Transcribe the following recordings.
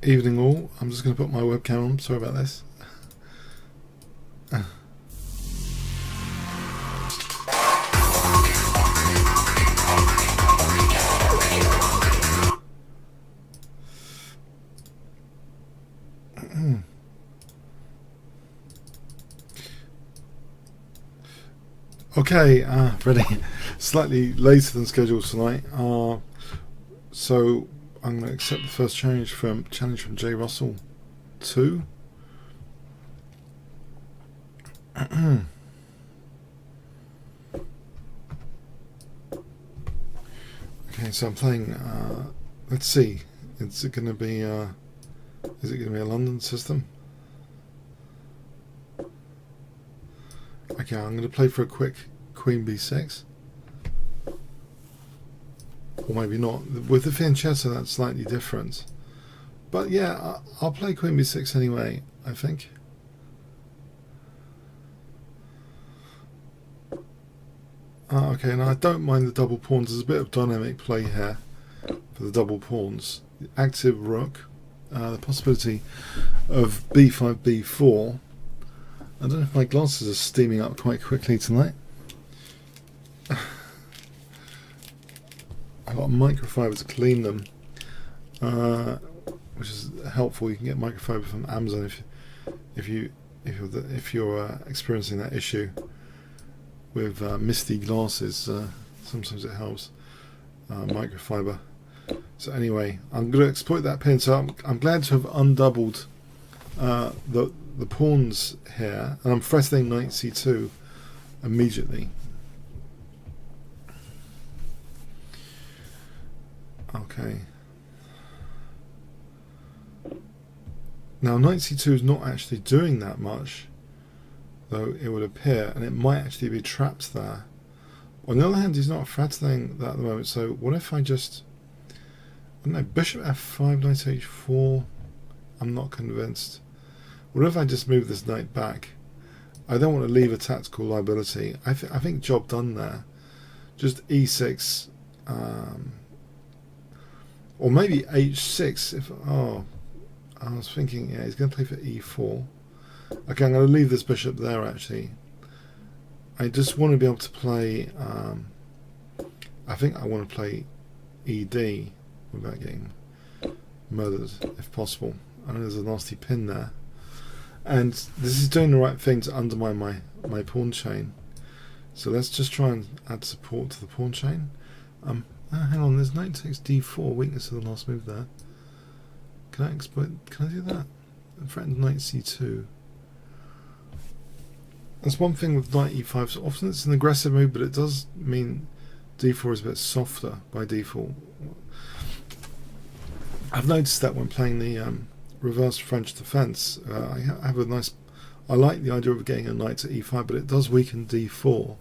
Evening all. I'm just going to put my webcam on. Sorry about this. Okay, ready. Slightly later than scheduled tonight. So I'm going to accept the first challenge from J. Russell 2. Okay, so I'm playing. Let's see. Is it going to be? Is it going to be a London system? Okay, I'm going to play for a quick Queen B6. Or maybe not. With the fianchetto, that's slightly different. But yeah, I'll play Queen B6 anyway, I think. Okay, now I don't mind the double pawns. There's a bit of dynamic play here for the double pawns. The active rook, the possibility of B5, B4. I don't know if my glasses are steaming up quite quickly tonight. I've got a microfiber to clean them, which is helpful. You can get microfiber from Amazon if you're experiencing that issue with misty glasses. Sometimes it helps, microfiber. So anyway, I'm going to exploit that pin. So I'm glad to have undoubled the pawns here, and I'm threatening knight c2 immediately. Okay. Now knight c2 is not actually doing that much, though it would appear, and it might actually be trapped there. On the other hand, he's not threatening that at the moment, so what if I just, I don't know, bishop f5, knight h4, I'm not convinced. What if I just move this knight back? I don't want to leave a tactical liability. I think job done there. Just e6, or maybe h6. If I was thinking, yeah, he's going to play for e4. Okay, I'm going to leave this bishop there. Actually, I just want to be able to play. I think I want to play ed without getting murdered, if possible. I know there's a nasty pin there. And this is doing the right thing to undermine my pawn chain. So let's just try and add support to the pawn chain. Hang on, there's knight takes d4, weakness of the last move there. Can I exploit? Can I do that? Threaten knight c2. That's one thing with knight e5. So often it's an aggressive move, but it does mean d4 is a bit softer by default. I've noticed that when playing the reverse French defense, I have a nice. I like the idea of getting a knight to e5, but it does weaken d4.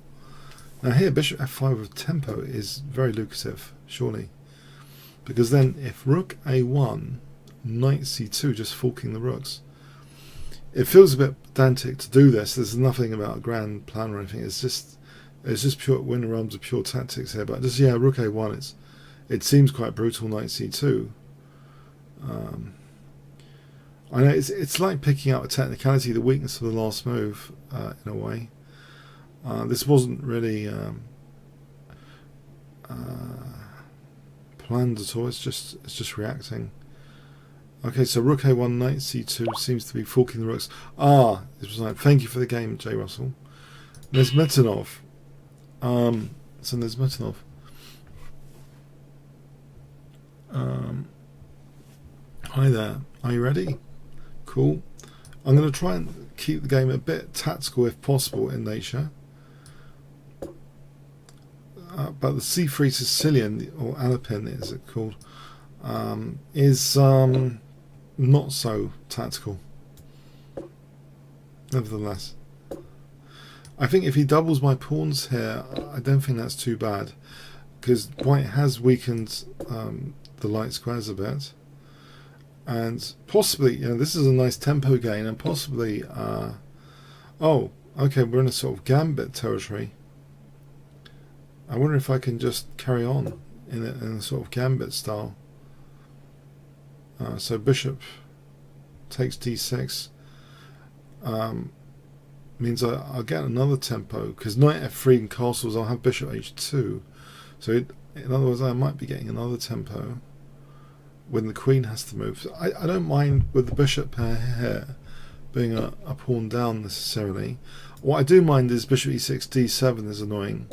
Now here, bishop f5 with tempo is very lucrative, surely, because then if rook a1, knight c2, just forking the rooks. It feels a bit pedantic to do this. There's nothing about a grand plan or anything. It's just pure win realms of pure tactics here. But just rook a1. It seems quite brutal. Knight c2. I know it's like picking out a technicality, the weakness of the last move, in a way. This wasn't really planned at all. It's just reacting. Okay, so rook a1, knight c2 seems to be forking the rooks. This was like, thank you for the game, J. Russell. There's Metanov. So there's Metanov. Hi there. Are you ready? Cool. I'm going to try and keep the game a bit tactical if possible in nature. But the C3 Sicilian, or Alpin is it called, is not so tactical. Nevertheless, I think if he doubles my pawns here, I don't think that's too bad, because white has weakened the light squares a bit. And possibly, this is a nice tempo gain, and possibly, oh, okay, we're in a sort of gambit territory. I wonder if I can just carry on in a sort of gambit style. So bishop takes d6 means I'll get another tempo, because knight f3 and castles, I'll have bishop h2. So in other words, I might be getting another tempo when the queen has to move. So I don't mind with the bishop pair here being a pawn down necessarily. What I do mind is bishop e6, d7 is annoying.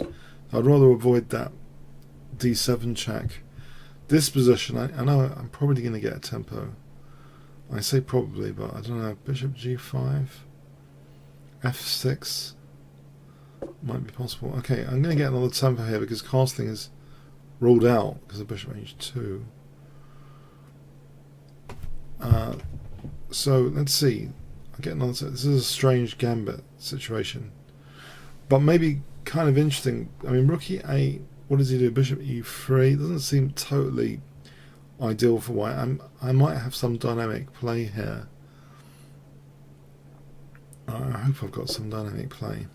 I'd rather avoid that d7 check. This position, I know I'm probably going to get a tempo. I say probably, but I don't know. Bishop g5, f6 might be possible. Okay, I'm going to get another tempo here because castling is ruled out because of bishop h2. So let's see. I get another. This is a strange gambit situation, but maybe kind of interesting. I mean, rook e8. What does he do? Bishop e3 doesn't seem totally ideal for white. I might have some dynamic play here. I hope I've got some dynamic play.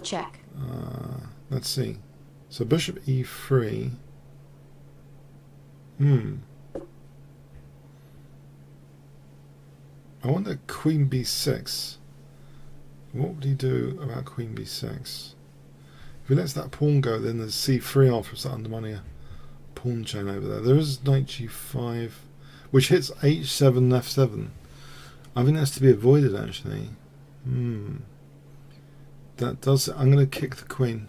Check. Let's see. So bishop e3. I wonder queen b6. What would he do about queen b6? If he lets that pawn go, then there's c3 after, so undermining a pawn chain over there. There is knight g5, which hits h7 and f7. I think that's to be avoided, actually. That does. I'm going to kick the queen,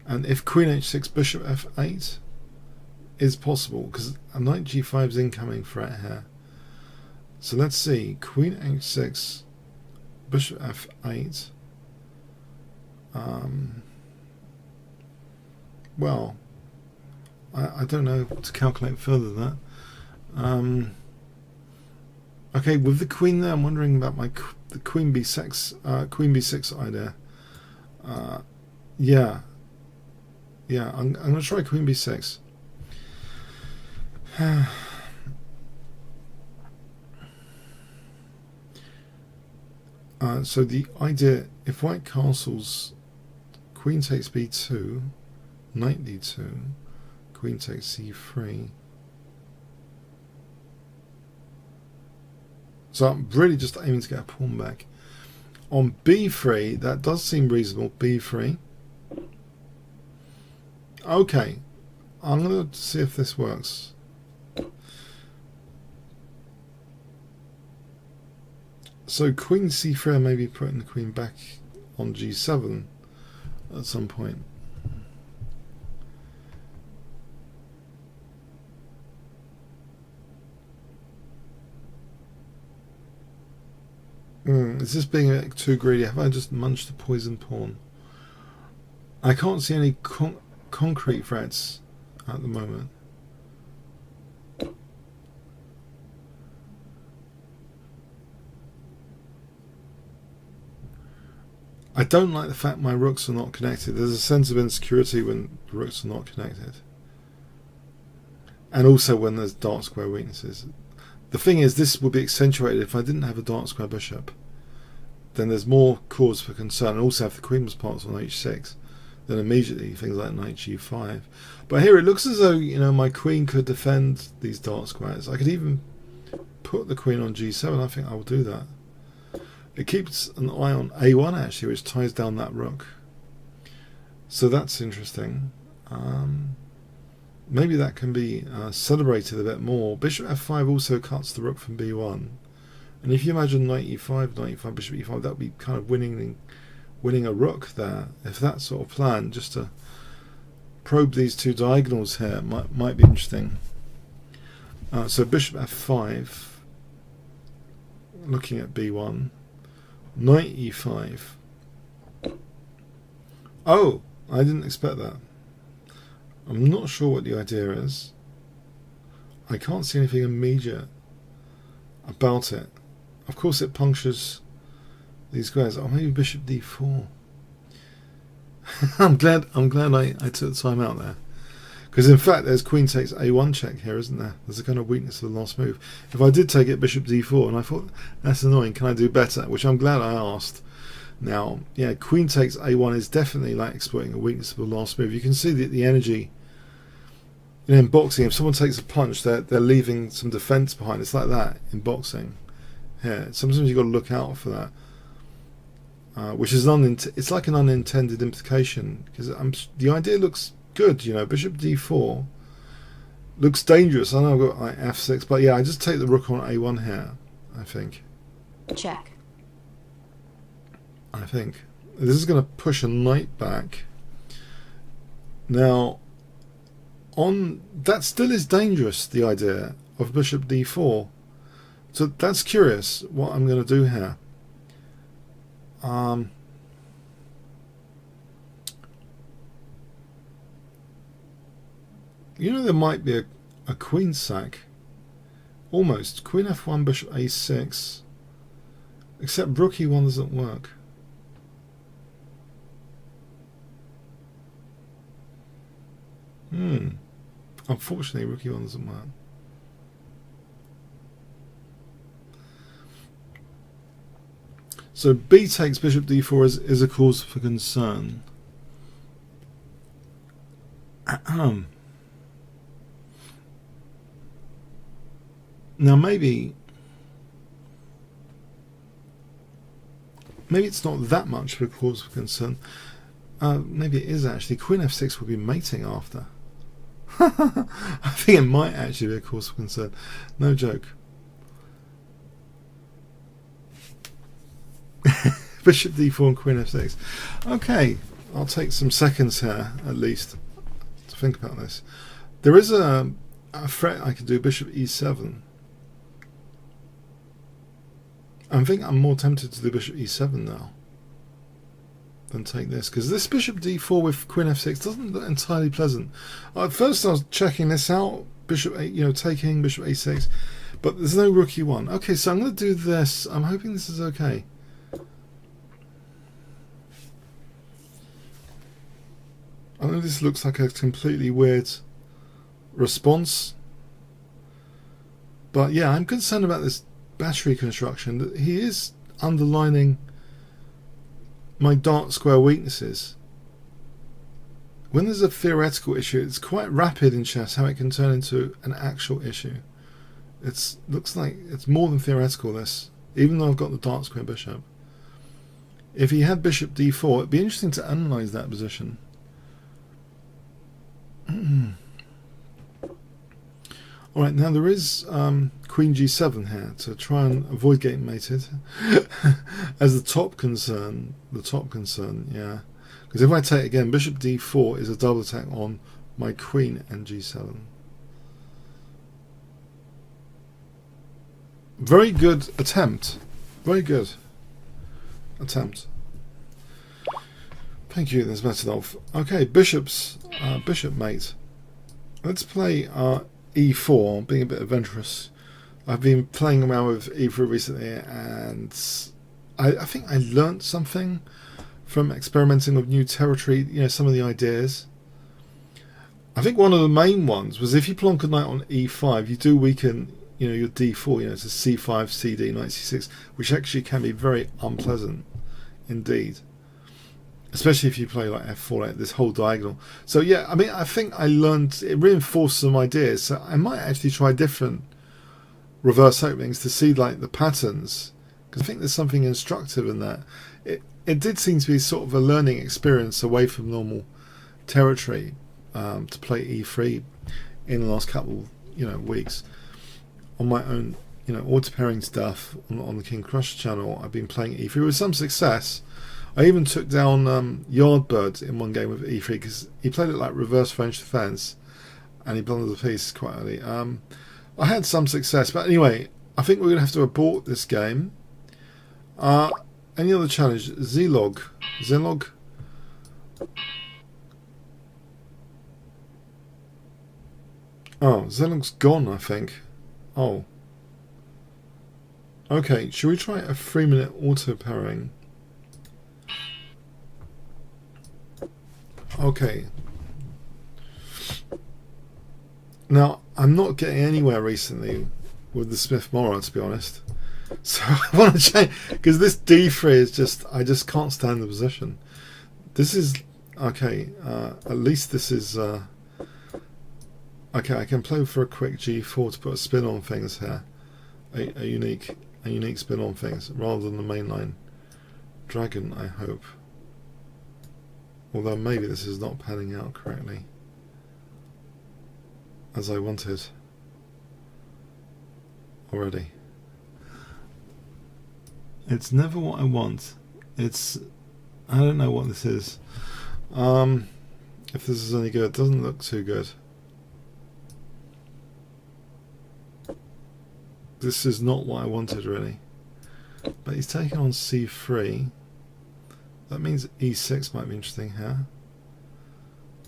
and if queen h6, bishop f8 is possible because a knight g5 is incoming threat here. So let's see. Queen h6, bishop f8. Well, I don't know to calculate further than that. Okay, with the queen there, I'm wondering about the queen b6 idea. Yeah, I'm going to try queen b6. So the idea, if white castles, queen takes b2, knight d2, queen takes c3. So I'm really just aiming to get a pawn back. On b3, that does seem reasonable. b3. Okay, I'm going to see if this works. So queen c3, I may be putting the queen back on g7 at some point. Is this being a bit too greedy? Have I just munched the poison pawn? I can't see any concrete threats at the moment. I don't like the fact my rooks are not connected. There's a sense of insecurity when the rooks are not connected. And also when there's dark square weaknesses. The thing is, this would be accentuated if I didn't have a dark square bishop. Then there's more cause for concern. And also if the queen was parts on h6, then immediately things like knight g5. But here it looks as though, you know, my queen could defend these dark squares. I could even put the queen on g7. I think I will do that. It keeps an eye on a1 actually, which ties down that rook. So that's interesting. Maybe that can be celebrated a bit more. Bishop f5 also cuts the rook from b1. And if you imagine knight e5, bishop e5, that would be kind of winning a rook there. If that sort of plan, just to probe these two diagonals here, might be interesting. So bishop f5, looking at b1, knight e5. Oh, I didn't expect that. I'm not sure what the idea is. I can't see anything immediate about it. Of course it punctures these squares. Oh, maybe bishop d4. I'm glad I took the time out there. Because in fact there's queen takes a1 check here, isn't there? There's a kind of weakness of the last move. If I did take it bishop d4 and I thought that's annoying, can I do better? Which I'm glad I asked. Now, yeah, queen takes a1 is definitely like exploiting a weakness of the last move. You can see that the energy You know, in boxing, if someone takes a punch, they're leaving some defense behind. It's like that in boxing. Yeah, sometimes you've got to look out for that, which is it's like an unintended implication, because the idea looks good. You know, bishop d4 looks dangerous. I know I've got like f6, but yeah, I just take the rook on a1 here. I think. Check. I think this is going to push a knight back. Now, on that still is dangerous. The idea of bishop d4. So that's curious what I'm going to do here. You know, there might be a queen sack. Almost. Queen f1, bishop a6. Except rook e1 doesn't work. Unfortunately, rook e1 doesn't work. So b takes bishop d4 is a cause for concern. Now maybe it's not that much of a cause for concern. Maybe it is actually. Queen f6 will be mating after. I think it might actually be a cause for concern. No joke. Bishop d4 and queen f6. Okay, I'll take some seconds here at least to think about this. There is a threat I could do, bishop e7. I think I'm more tempted to do bishop e7 now than take this, because this bishop d4 with queen f6 doesn't look entirely pleasant. At first I was checking this out, bishop taking bishop a6, but there's no rook e1. Okay, so I'm going to do this. I'm hoping this is okay. I know this looks like a completely weird response, but yeah, I'm concerned about this battery construction. That he is underlining my dark square weaknesses. When there's a theoretical issue, it's quite rapid in chess how it can turn into an actual issue. It looks like it's more than theoretical, this, even though I've got the dark square bishop. If he had bishop d4, it'd be interesting to analyse that position. Alright, now there is queen g7 here to try and avoid getting mated as the top concern, yeah. Because if I take again, bishop d4 is a double attack on my queen and g7. Very good attempt. Very good attempt. Thank you, there's Metadolf. Okay, bishop mate. Let's play e4, being a bit adventurous. I've been playing around with e4 recently, and I think I learnt something from experimenting with new territory, you know, some of the ideas. I think one of the main ones was if you plonk a knight on e5, you do weaken, you know, your d4, you know, to c5, cd, knight c6, which actually can be very unpleasant indeed. Especially if you play like f4, like this whole diagonal. So yeah, I mean, I think I learned, it reinforced some ideas. So I might actually try different reverse openings to see like the patterns, because I think there's something instructive in that. It did seem to be sort of a learning experience away from normal territory to play e3 in the last couple, you know, weeks on my own, you know, auto pairing stuff on the King Crusher channel. I've been playing e3 with some success. I even took down Yardbird in one game with e3 because he played it like reverse French defense and he blundered the piece quite early. I had some success, but anyway, I think we're going to have to abort this game. Any other challenge? Zlog. Oh, Zlog's gone, I think. Oh. Okay, should we try a 3-minute auto pairing? Okay. Now, I'm not getting anywhere recently with the Smith-Morra, to be honest. So I want to change, because this d3 is just, I just can't stand the position. This is, okay, at least this is Okay, I can play for a quick g4 to put a spin on things here. A unique spin on things, rather than the mainline dragon, I hope. Although maybe this is not panning out correctly as I wanted already. It's never what I want. It's... I don't know what this is. If this is any good, it doesn't look too good. This is not what I wanted, really. But he's taking on c3. That means e6 might be interesting here.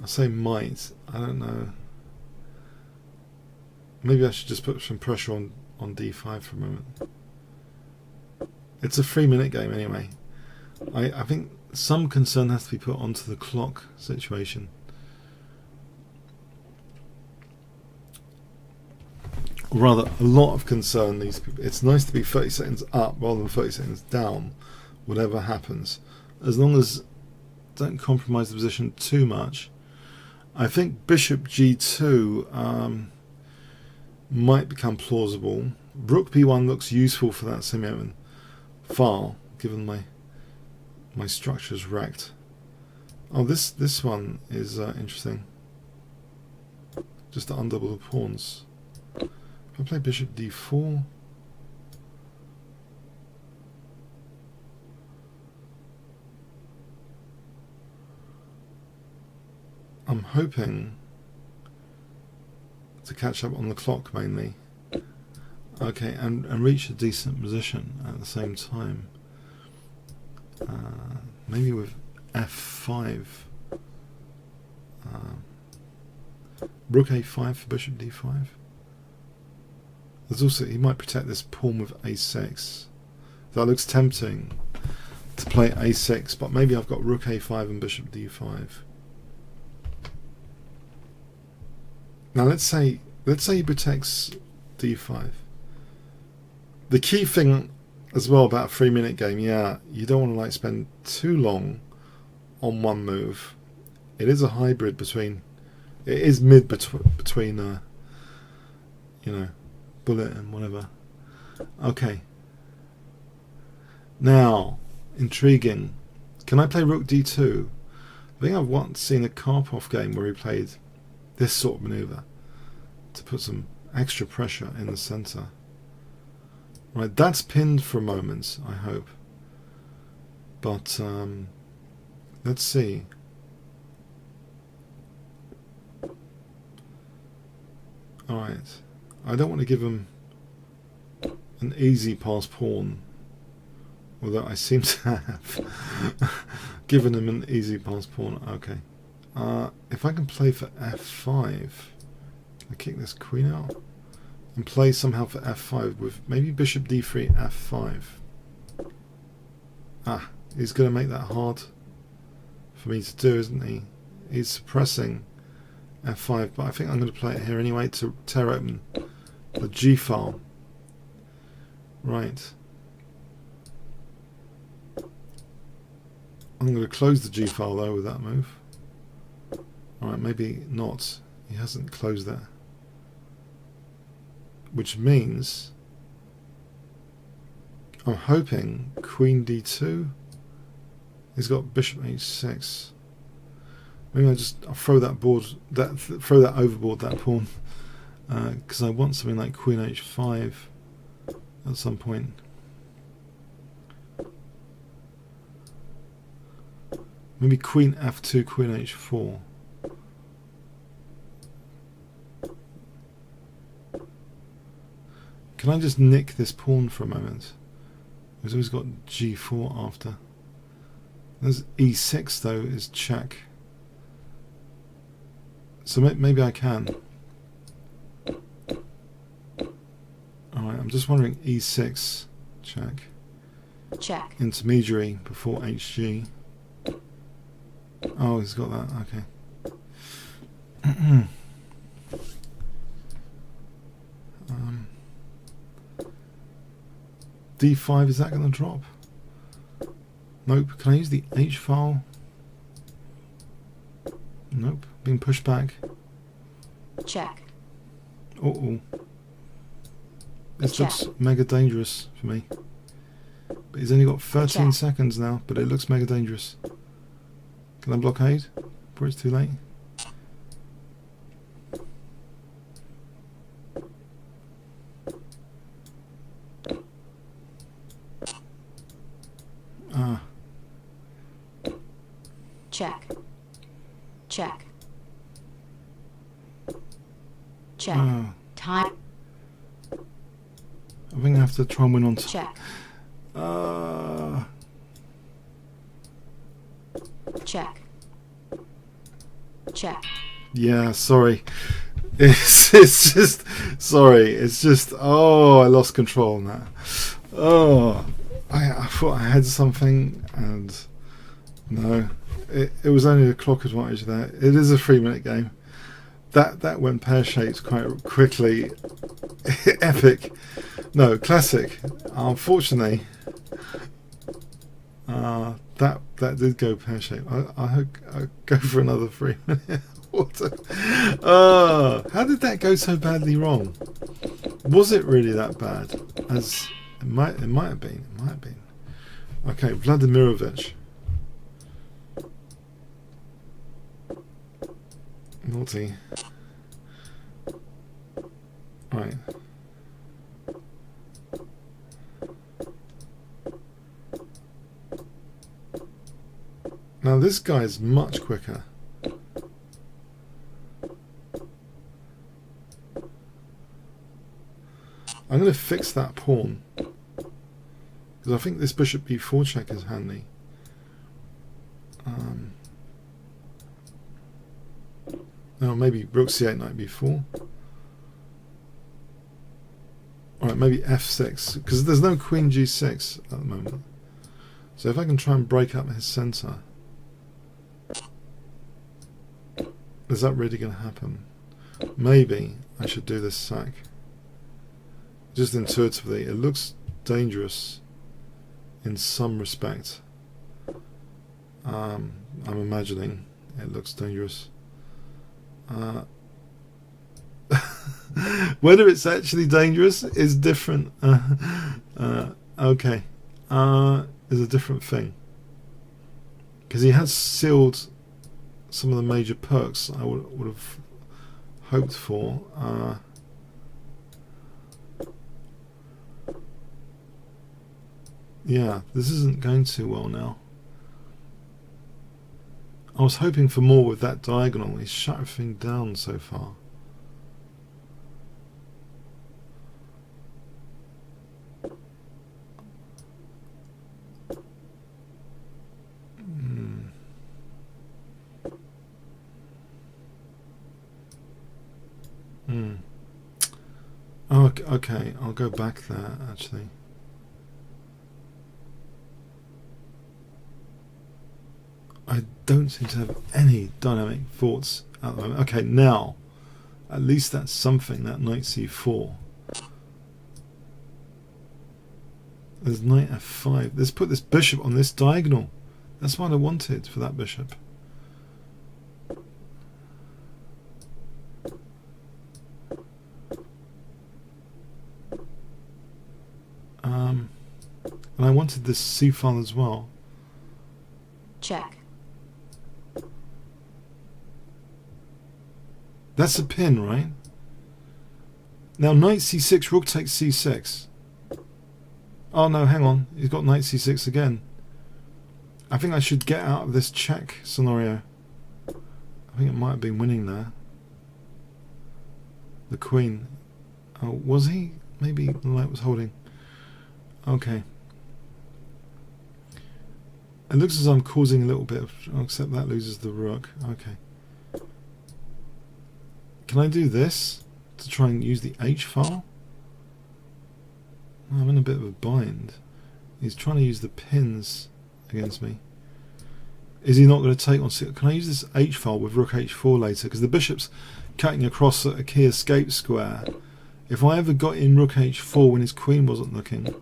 I say might. I don't know. Maybe I should just put some pressure on d5 for a moment. It's a 3-minute game anyway. I think some concern has to be put onto the clock situation. Or rather, a lot of concern needs to be... It's nice to be 30 seconds up rather than 30 seconds down, whatever happens. As long as don't compromise the position too much. I think bishop g2 might become plausible. Rook b1 looks useful for that semi-open file, given my structure's wrecked. Oh, this one is interesting. Just to undouble the pawns. If I play bishop d4, I'm hoping to catch up on the clock mainly. Okay, and reach a decent position at the same time. Maybe with f5. Rook a5 for bishop d5. There's also, he might protect this pawn with a6. That looks tempting to play a6, but maybe I've got rook a5 and bishop d5. Now let's say he protects d5. The key thing as well about a 3-minute game, yeah, you don't want to like spend too long on one move. It is a hybrid between, it is mid between you know, bullet and whatever. Okay. Now, intriguing. Can I play rook d2? I think I've once seen a Karpov game where he played this sort of maneuver to put some extra pressure in the center. Right, that's pinned for a moment, I hope. But let's see. Alright. I don't want to give him an easy pass pawn, although I seem to have given him an easy pass pawn. Okay. If I can play for f5, I kick this queen out and play somehow for f5 with maybe bishop d3, f5. Ah, he's going to make that hard for me to do, isn't he? He's suppressing f5, but I think I'm going to play it here anyway to tear open the g file. Right. I'm going to close the g file though with that move. Alright, maybe not. He hasn't closed that. Which means I'm hoping queen d2. He's got bishop h6. Maybe I'll throw that overboard, that pawn, because I want something like queen h5 at some point. Maybe queen f2, queen h4. Can I just nick this pawn for a moment? He's always got g4 after. There's e6 though, is check. So maybe I can. Alright, I'm just wondering e6 check. Check. Intermediary before hg. Oh, he's got that, okay. d5, is that going to drop? Nope. Can I use the h file? Nope. Being pushed back. Check. Uh-oh. This Check. looks mega dangerous for me. But he's only got 13 Check. seconds now, but it looks mega dangerous. Can I blockade before it's too late? Ah. Check. Check. Check. Ah. Time. I think I have to try and win on Check. Check. Check. Yeah, sorry. It's just sorry. It's just I lost control on that. I thought I had something, and no, it was only a clock advantage there. It is a 3-minute game. That went pear shaped quite quickly. Epic. No, classic. Unfortunately, that did go pear shaped. I hope I go for another 3 minute. How did that go so badly wrong? Was it really that bad? As it might have been. It might have been. Okay, Vladimirovich. Naughty. Right. Now this guy's much quicker. I'm going to fix that pawn because I think this bishop b4 check is handy. No, maybe rook c8 knight b4. Alright, maybe f6 because there's no queen g6 at the moment. So if I can try and break up his centre, is that really going to happen? Maybe I should do this sack. Just intuitively, it looks dangerous in some respect. I'm imagining it looks dangerous. Whether it's actually dangerous is different. Okay, is a different thing. Because he has sealed some of the major perks I would have hoped for. Yeah, this isn't going too well now. I was hoping for more with that diagonal. He's shut everything down so far. Oh, okay, I'll go back there actually. I don't seem to have any dynamic thoughts at the moment. Okay, now, at least that's something, that knight c4. There's knight f5. Let's put this bishop on this diagonal. That's what I wanted for that bishop. And I wanted this c-file as well. Check. That's a pin, right? Now knight c6, rook takes c6. Oh no, hang on. He's got knight c6 again. I think I should get out of this check scenario. I think it might have been winning there. The queen. Oh, was he? Maybe the knight was holding. Okay. It looks as though I'm causing a little bit of... except that loses the rook. Okay. Can I do this to try and use the H file? I'm in a bit of a bind. He's trying to use the pins against me. Is he not going to take on... Can I use this H file with rook H4 later? Because the bishop's cutting across a key escape square. If I ever got in rook H4 when his queen wasn't looking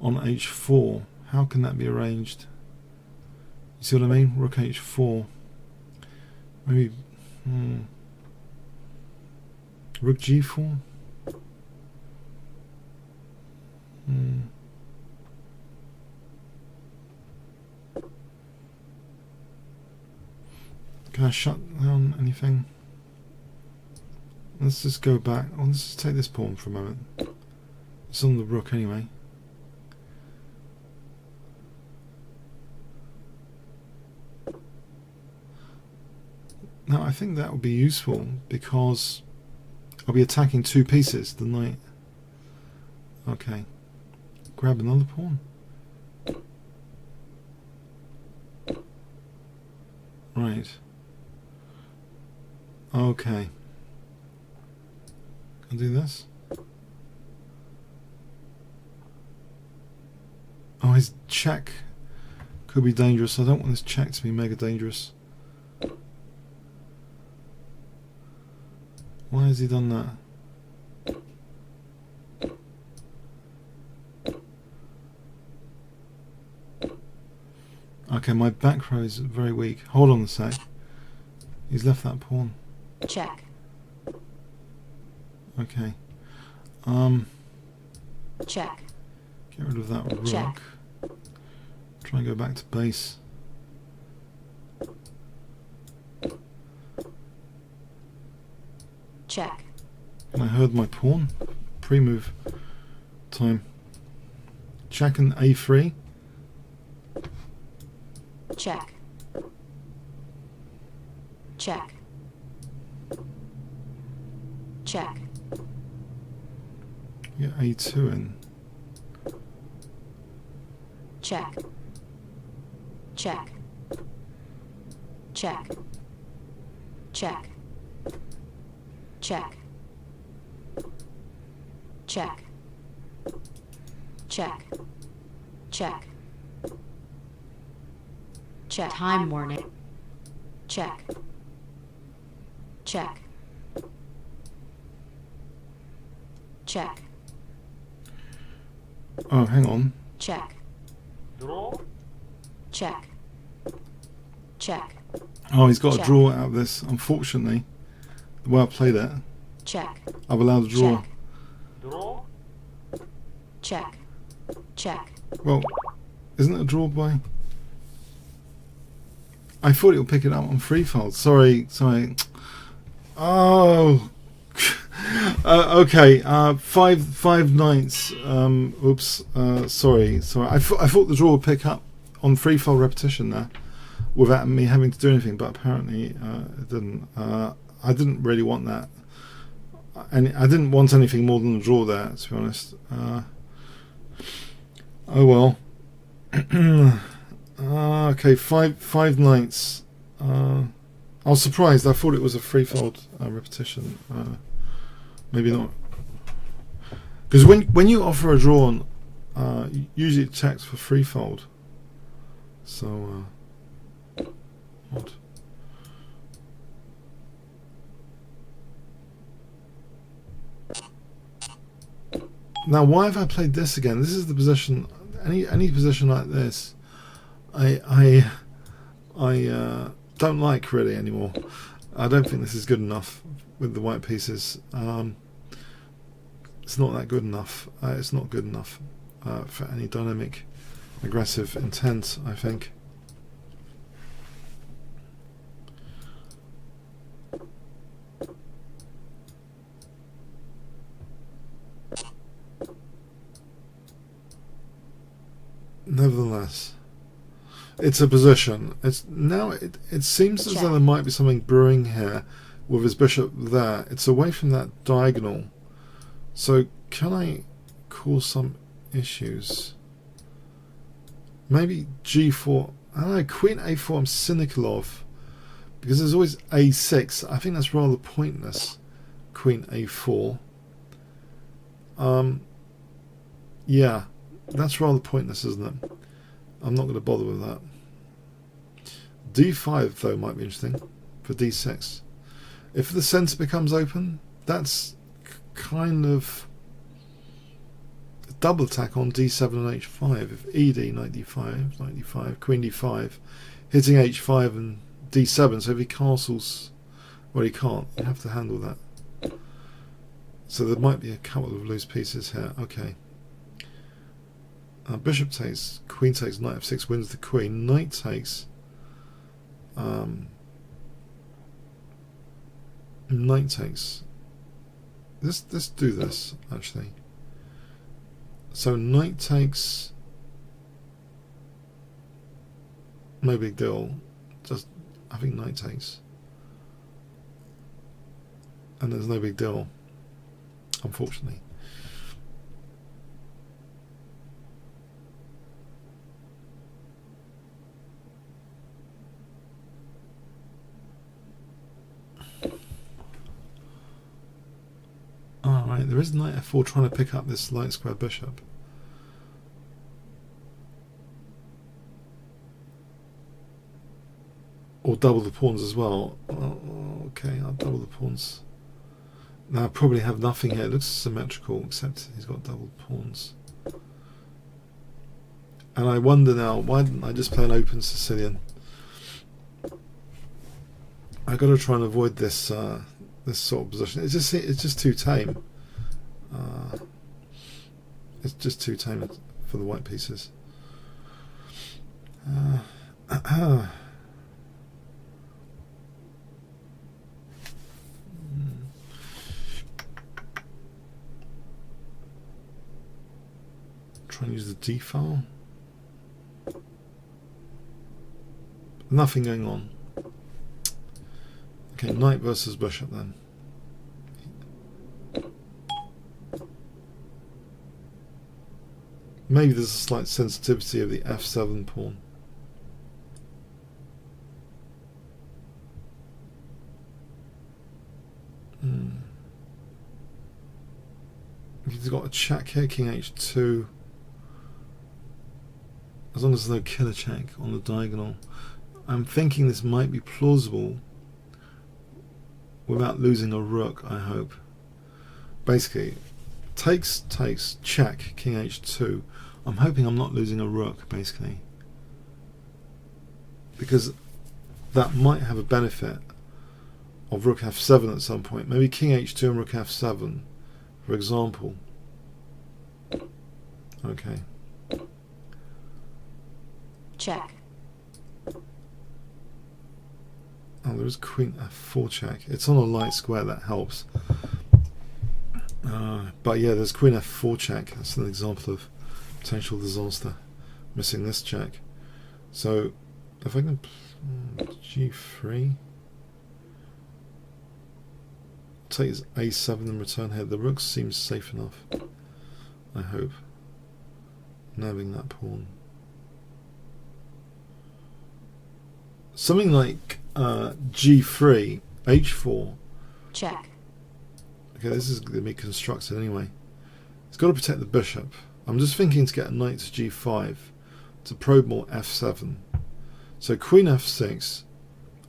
on H4, how can that be arranged? You see what I mean? Rook H4. Maybe... Rook g4. Can I shut down anything? Let's just go back. Oh, let's just take this pawn for a moment. It's on the rook anyway. Now I think that would be useful because I'll be attacking two pieces, the knight. Okay. Grab another pawn. Right. Okay. I'll do this. Oh, his check could be dangerous. I don't want this check to be mega dangerous. Why has he done that? Okay, my back row is very weak. Hold on a sec. He's left that pawn. Check. Okay. Check. Get rid of that rook. Check. Try and go back to base. Check. And I heard my pawn. Pre-move time. Check and a3. Check. Check. Check. Get a2 in. Check. Check. Check. Check. Check. Check. Check. Check. Check. Time warning. Check. Check. Check. Oh, hang on. Check. Check. Check. Oh, he's got Check. a draw out of this, unfortunately. The way I played it, Check. I've allowed a draw. Check. Check. Well, isn't it a draw by? I thought it would pick it up on free fold. Sorry. Oh. Okay. Five knights. Oops. Sorry. I thought the draw would pick up on free fold repetition there, without me having to do anything. But apparently it didn't. I didn't really want that, and I didn't want anything more than a draw there, to be honest. Oh well. Okay, five knights. I was surprised. I thought it was a free fold repetition. Maybe not, because when you offer a draw on, usually it checks for free fold. So what? Now, why have I played this again? This is the position. Any position like this, I don't like really anymore. I don't think this is good enough with the white pieces. It's not that good enough. It's not good enough for any dynamic, aggressive intent, I think. Nevertheless, it's a position. It seems as though there might be something brewing here with his bishop there. It's away from that diagonal. So can I cause some issues? Maybe g4. I don't know, queen a4 I'm cynical of, because there's always a6. I think that's rather pointless. Queen a4. Yeah, that's rather pointless, isn't it? I'm not going to bother with that. d5 though might be interesting for d6. If the centre becomes open, that's kind of a double attack on d7 and h5. If ed, knight d5, knight d5, queen d5, hitting h5 and d7. So if he castles, well, he can't. You have to handle that. So there might be a couple of loose pieces here. Okay. Bishop takes, queen takes, knight f6 wins the queen. Knight takes. Knight takes. Let's do this actually. So knight takes. No big deal. Just I think knight takes. And there's no big deal, unfortunately. Alright, there is knight f4 trying to pick up this light square bishop. Or double the pawns as well. Oh, okay, I'll double the pawns. Now I probably have nothing here. It looks symmetrical, except he's got double pawns. And I wonder now, why didn't I just play an open Sicilian? I got to try and avoid this this sort of position. It's just too tame. It's just too tame for the white pieces. Try and use the D file. Nothing going on. Okay, knight versus bishop then. Maybe there's a slight sensitivity of the f7 pawn. He's got a check here, king h2. As long as there's no killer check on the diagonal. I'm thinking this might be plausible without losing a rook, I hope. Basically, takes, check, king h2. I'm hoping I'm not losing a rook, basically. Because that might have a benefit of rook f7 at some point. Maybe king h2 and rook f7, for example. Okay. Check. Oh, there is queen f4 check. It's on a light square, that helps. But yeah, there's queen f4 check. That's an example of potential disaster. Missing this check. So, if I can g3, take his a7 and return here. The rook seems safe enough, I hope. Nabbing that pawn. Something like g3, h4. Check. Okay, this is going to be constructed anyway. It's got to protect the bishop. I'm just thinking to get a knight to g5 to probe more f7. So queen f6,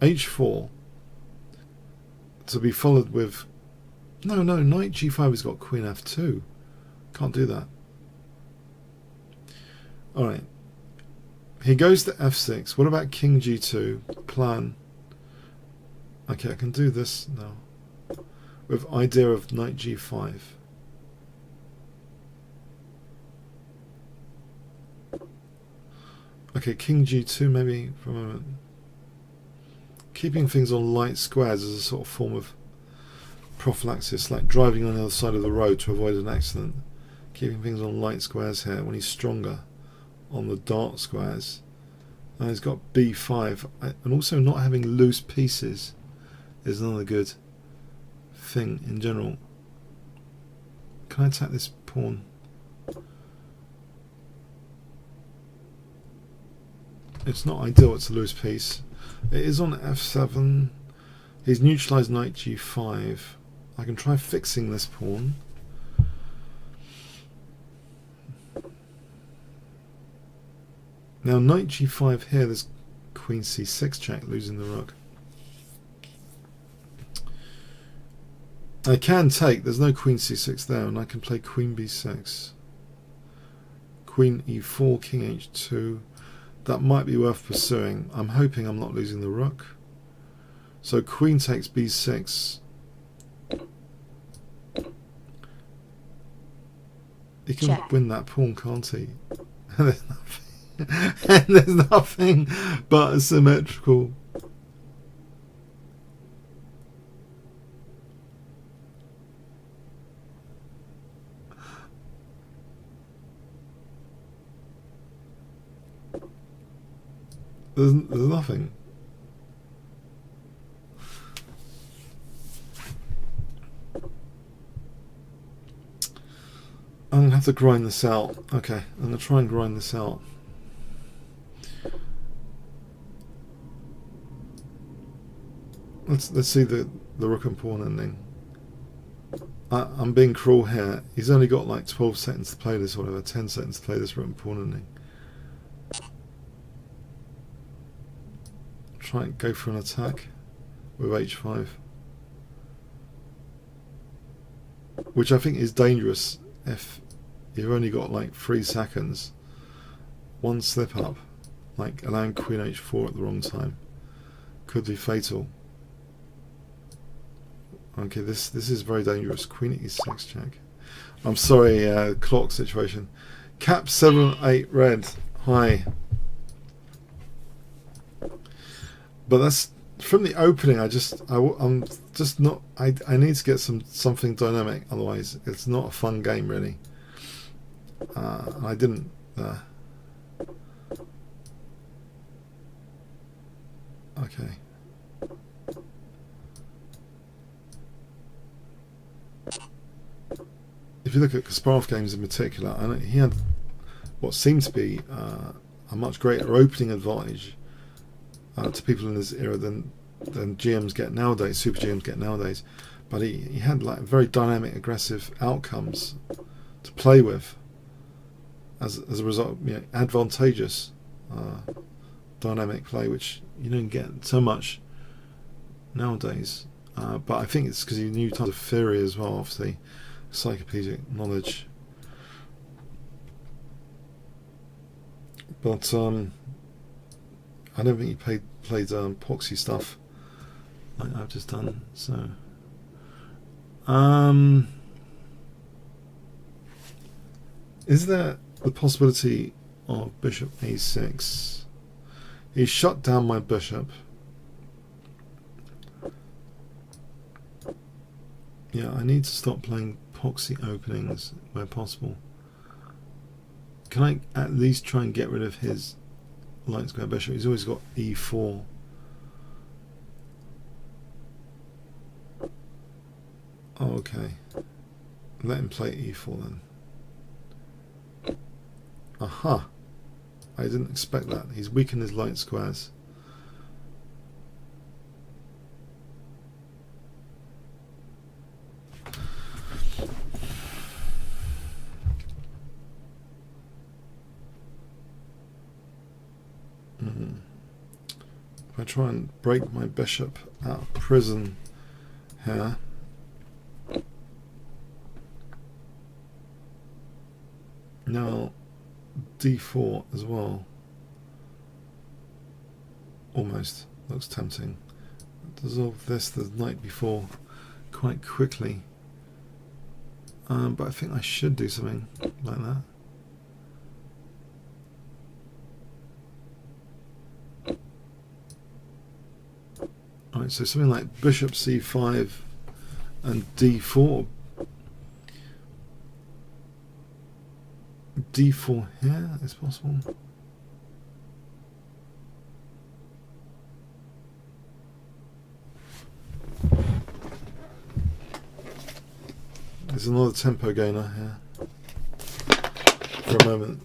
h4 to be followed with... No, knight g5 has got queen f2. Can't do that. Alright. He goes to f6. What about king g2? Plan. Okay, I can do this now. With idea of knight g5. Okay, king g2 maybe for a moment. Keeping things on light squares is a sort of form of prophylaxis, like driving on the other side of the road to avoid an accident. Keeping things on light squares here when he's stronger on the dark squares. And he's got b5, and also not having loose pieces is another good thing in general. Can I attack this pawn? It's not ideal, it's a loose piece. It is on f7. He's neutralized knight g5. I can try fixing this pawn. Now knight g5 here, there's queen c6 check, losing the rook. I can take, there's no queen c6 there, and I can play queen b6. Queen e4, king h2. That might be worth pursuing. I'm hoping I'm not losing the rook. So queen takes b6. He can check. win that pawn, can't he? And there's nothing. And there's nothing but a symmetrical. There's nothing. I'm going to have to grind this out. Okay, I'm going to try and grind this out. Let's see the rook and pawn ending. I'm being cruel here. He's only got like 12 seconds to play this, or whatever, 10 seconds to play this rook and pawn ending. Try and go for an attack with h5, which I think is dangerous if you've only got like 3 seconds. One slip up, like allowing queen h4 at the wrong time, could be fatal. Okay, this is very dangerous. Queen e6 check. I'm sorry, clock situation. Cap 7-8 red. Hi. But that's from the opening. I'm just not. I need to get something dynamic. Otherwise, it's not a fun game really. I didn't. Okay. If you look at Kasparov games in particular, and he had what seemed to be a much greater opening advantage to people in this era than GMs get nowadays, super GMs get nowadays. But he had like very dynamic, aggressive outcomes to play with as a result, advantageous dynamic play, which you don't get so much nowadays. But I think it's because he knew tons of theory as well, obviously, encyclopedic knowledge. But I don't think he played poxy stuff like I've just done. So is there the possibility of bishop a6? He shut down my bishop. Yeah, I need to stop playing poxy openings where possible. Can I at least try and get rid of his light square bishop? He's always got e4. Oh, okay. Let him play e4 then. Aha! I didn't expect that. He's weakened his light squares. If I try and break my bishop out of prison here, now d4 as well, almost looks tempting. Dissolve this the night before quite quickly, but I think I should do something like that. Alright, so something like bishop c5 and d4. d4 here is possible. There's another tempo gainer here for a moment.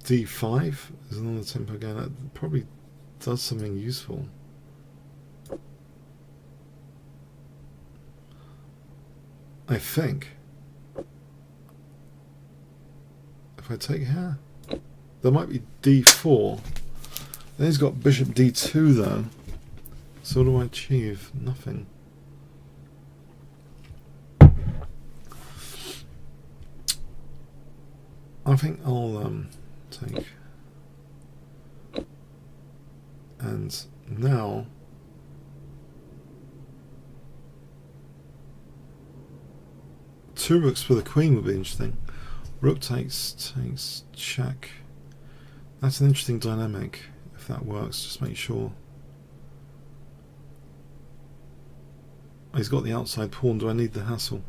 d5 is another tempo gainer. That probably does something useful. I think. If I take here, there might be d4. Then he's got bishop d2 though. So what do I achieve? Nothing. I think I'll take And now two rooks for the queen would be interesting. Rook takes check. That's an interesting dynamic. If that works, just make sure. He's got the outside pawn. Do I need the hassle?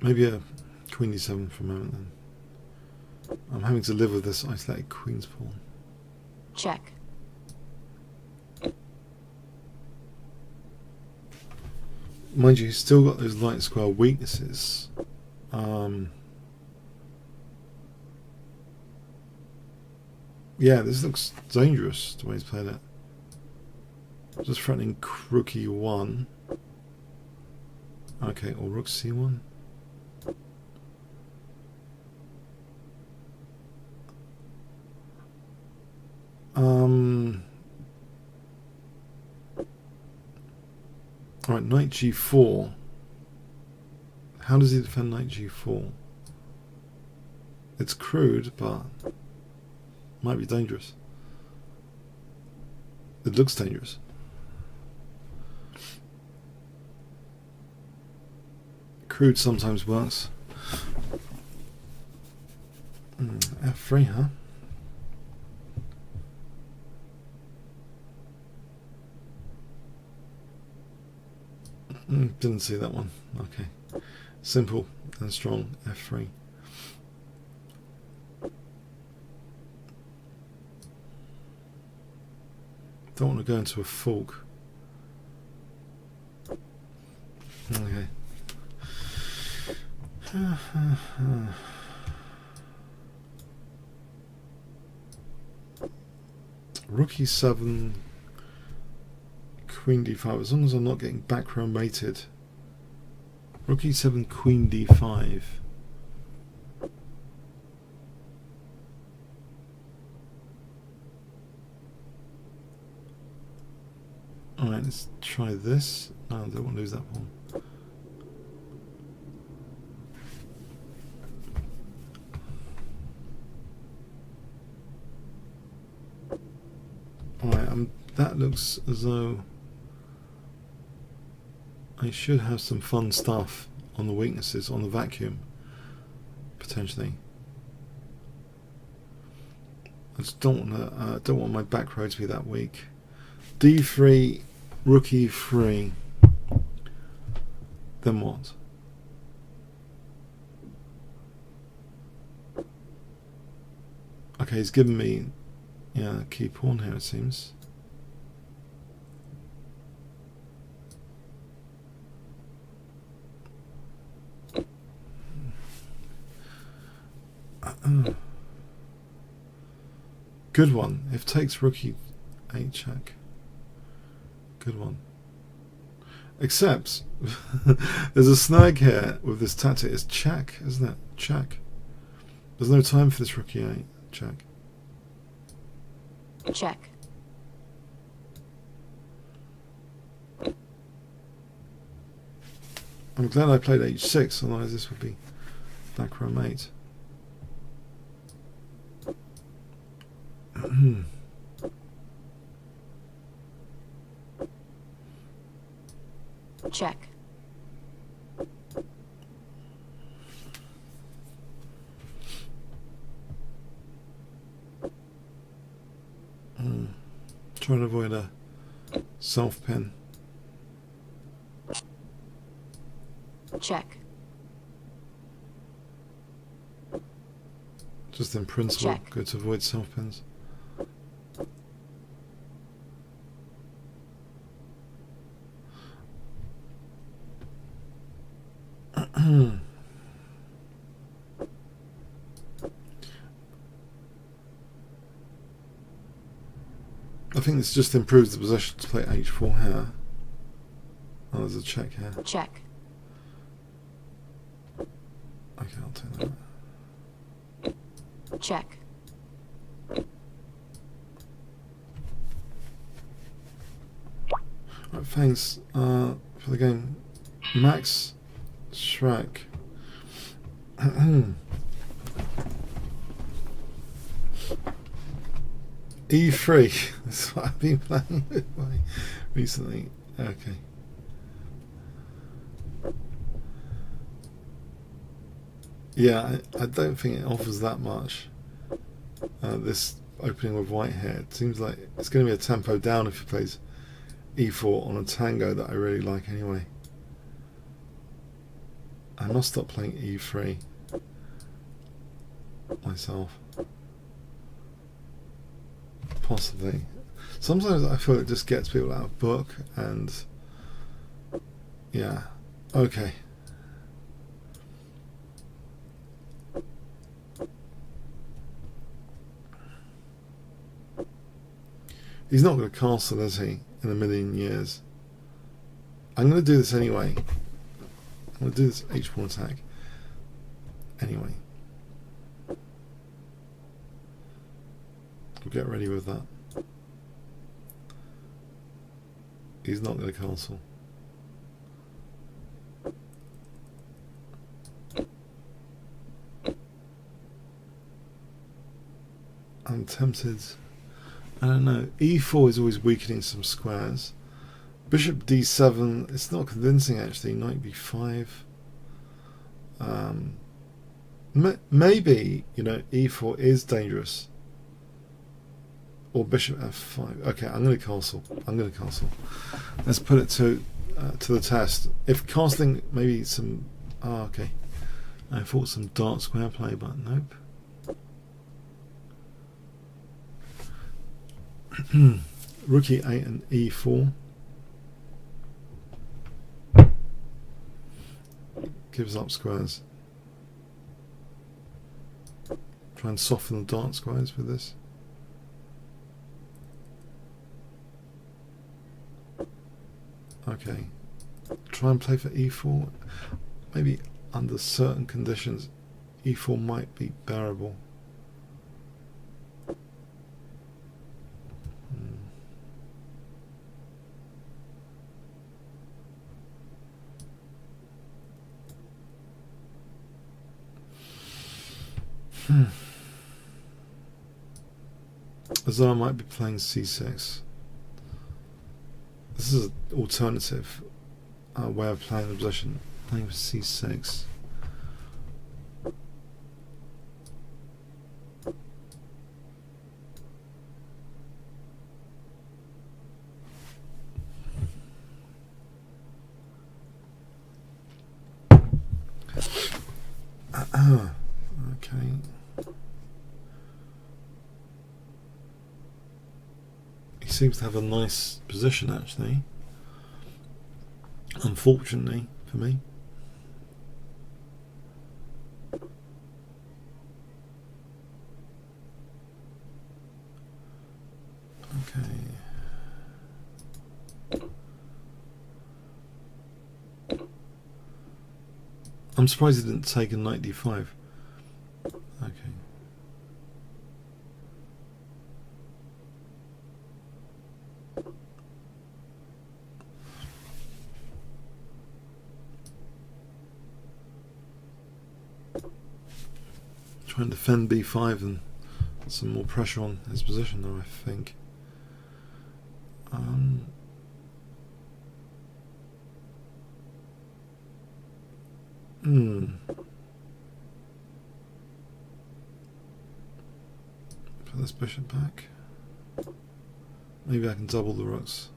Maybe a queen d7 for a moment then. I'm having to live with this isolated queen's pawn. Check. Mind you, he's still got those light square weaknesses. Yeah, this looks dangerous the way he's played it. Just threatening rook e1. Okay, or rook c1. Alright, knight g4. How does he defend knight g4? It's crude, but might be dangerous. It looks dangerous. Crude sometimes works. F3, huh? Didn't see that one. Okay. Simple and strong. F3. Don't want to go into a fork. Okay. Rook e7, queen d5. As long as I'm not getting back row mated. Rook e7, queen d5. Alright, let's try this. No, I don't want to lose that pawn. Alright, that looks as though I should have some fun stuff on the weaknesses, on the vacuum, potentially. I just don't want my back row to be that weak. D3, rook e3. Then what? Okay, he's given me a key pawn here, it seems. Good one. If takes rook e8 check. Good one. Except there's a snag here with this tactic. It's check, isn't it? Check. There's no time for this rook e8 check. Check. I'm glad I played h6, otherwise this would be back row mate. Check. Trying to avoid a self pin. Check. Just in principle, Check. good to avoid self pins. I think this just improves the position to play h4 here. Oh, there's a check here. Check. Okay, I'll take that. Check. Right, thanks for the game, Max Shrek. E3. That's what I've been playing with recently. Okay. Yeah, I don't think it offers that much. This opening with white here. It seems like it's going to be a tempo down if he plays E4 on a tango that I really like anyway. I must stop playing E3 myself. Possibly. Sometimes I feel it just gets people out of book, and yeah. Okay. He's not going to castle, is he, in a million years? I'm going to do this anyway. I'm going to do this H1 attack anyway. We'll get ready with that. He's not going to castle. I'm tempted. I don't know. E4 is always weakening some squares. Bishop D7. It's not convincing actually. Knight B5. Maybe E4 is dangerous. Or Bishop F5. Okay, I'm going to castle. Let's put it to the test. If castling, maybe some. Oh, okay. I thought some dark square play, but nope. Rook E8 and E4 gives up squares. Try and soften the dark squares with this. Okay, try and play for E4. Maybe under certain conditions E4 might be bearable. As though I might be playing C6. This is an alternative way of playing the position. Playing for C6. Okay. He seems to have a nice position actually. Unfortunately for me. Okay. I'm surprised he didn't take a knight d5. Okay. Try and defend b5 and some more pressure on his position though, I think. Put this bishop back. Maybe I can double the rooks.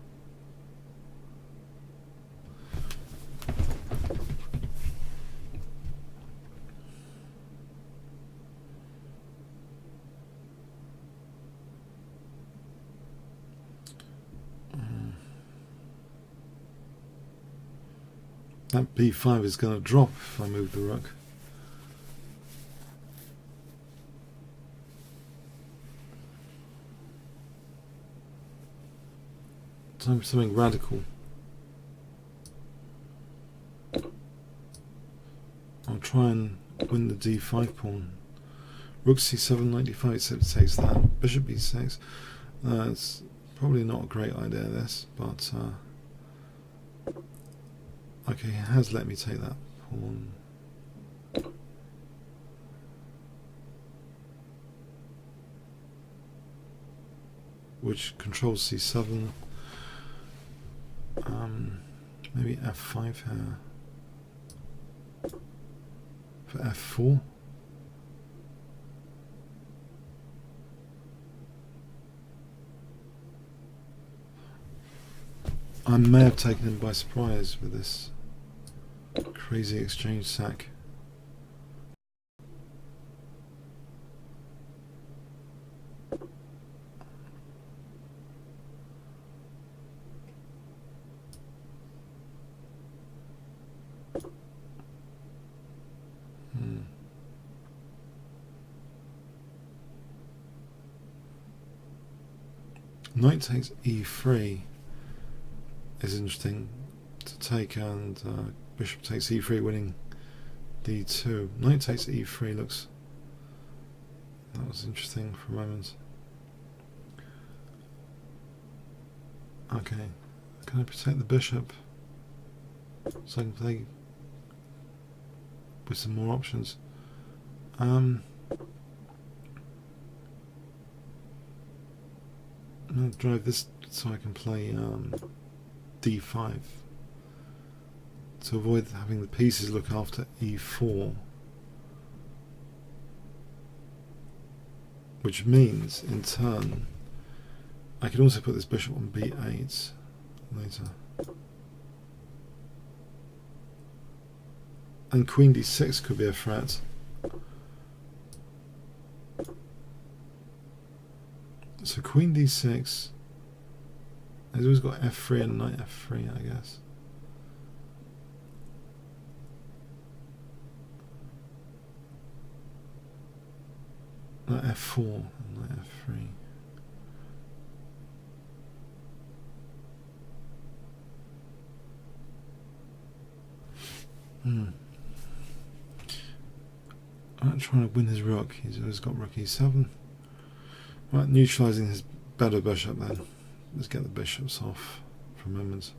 That b5 is going to drop if I move the rook. Time for something radical. I'll try and win the d5 pawn. Rook c7, knight d5, except it takes that. Bishop b6. It's probably not a great idea, this, but okay, he has let me take that pawn. which controls c7. Maybe f5 here for f4. I may have taken him by surprise with this crazy exchange sack. Knight takes e3 is interesting to take, and bishop takes e3, winning d2. Knight takes e3 looks, that was interesting for a moment. Okay, can I protect the bishop so I can play with some more options? I'm going to drive this so I can play d5 to avoid having the pieces look after e4, which means in turn I could also put this bishop on b8 later, and queen d6 could be a threat. So queen d6, he's always got f3 and knight f3, I guess. Knight f4 and knight f3. I'm trying to win his rook. He's always got rook e7. Right, neutralising his better bishop then. Let's get the bishops off for a moment.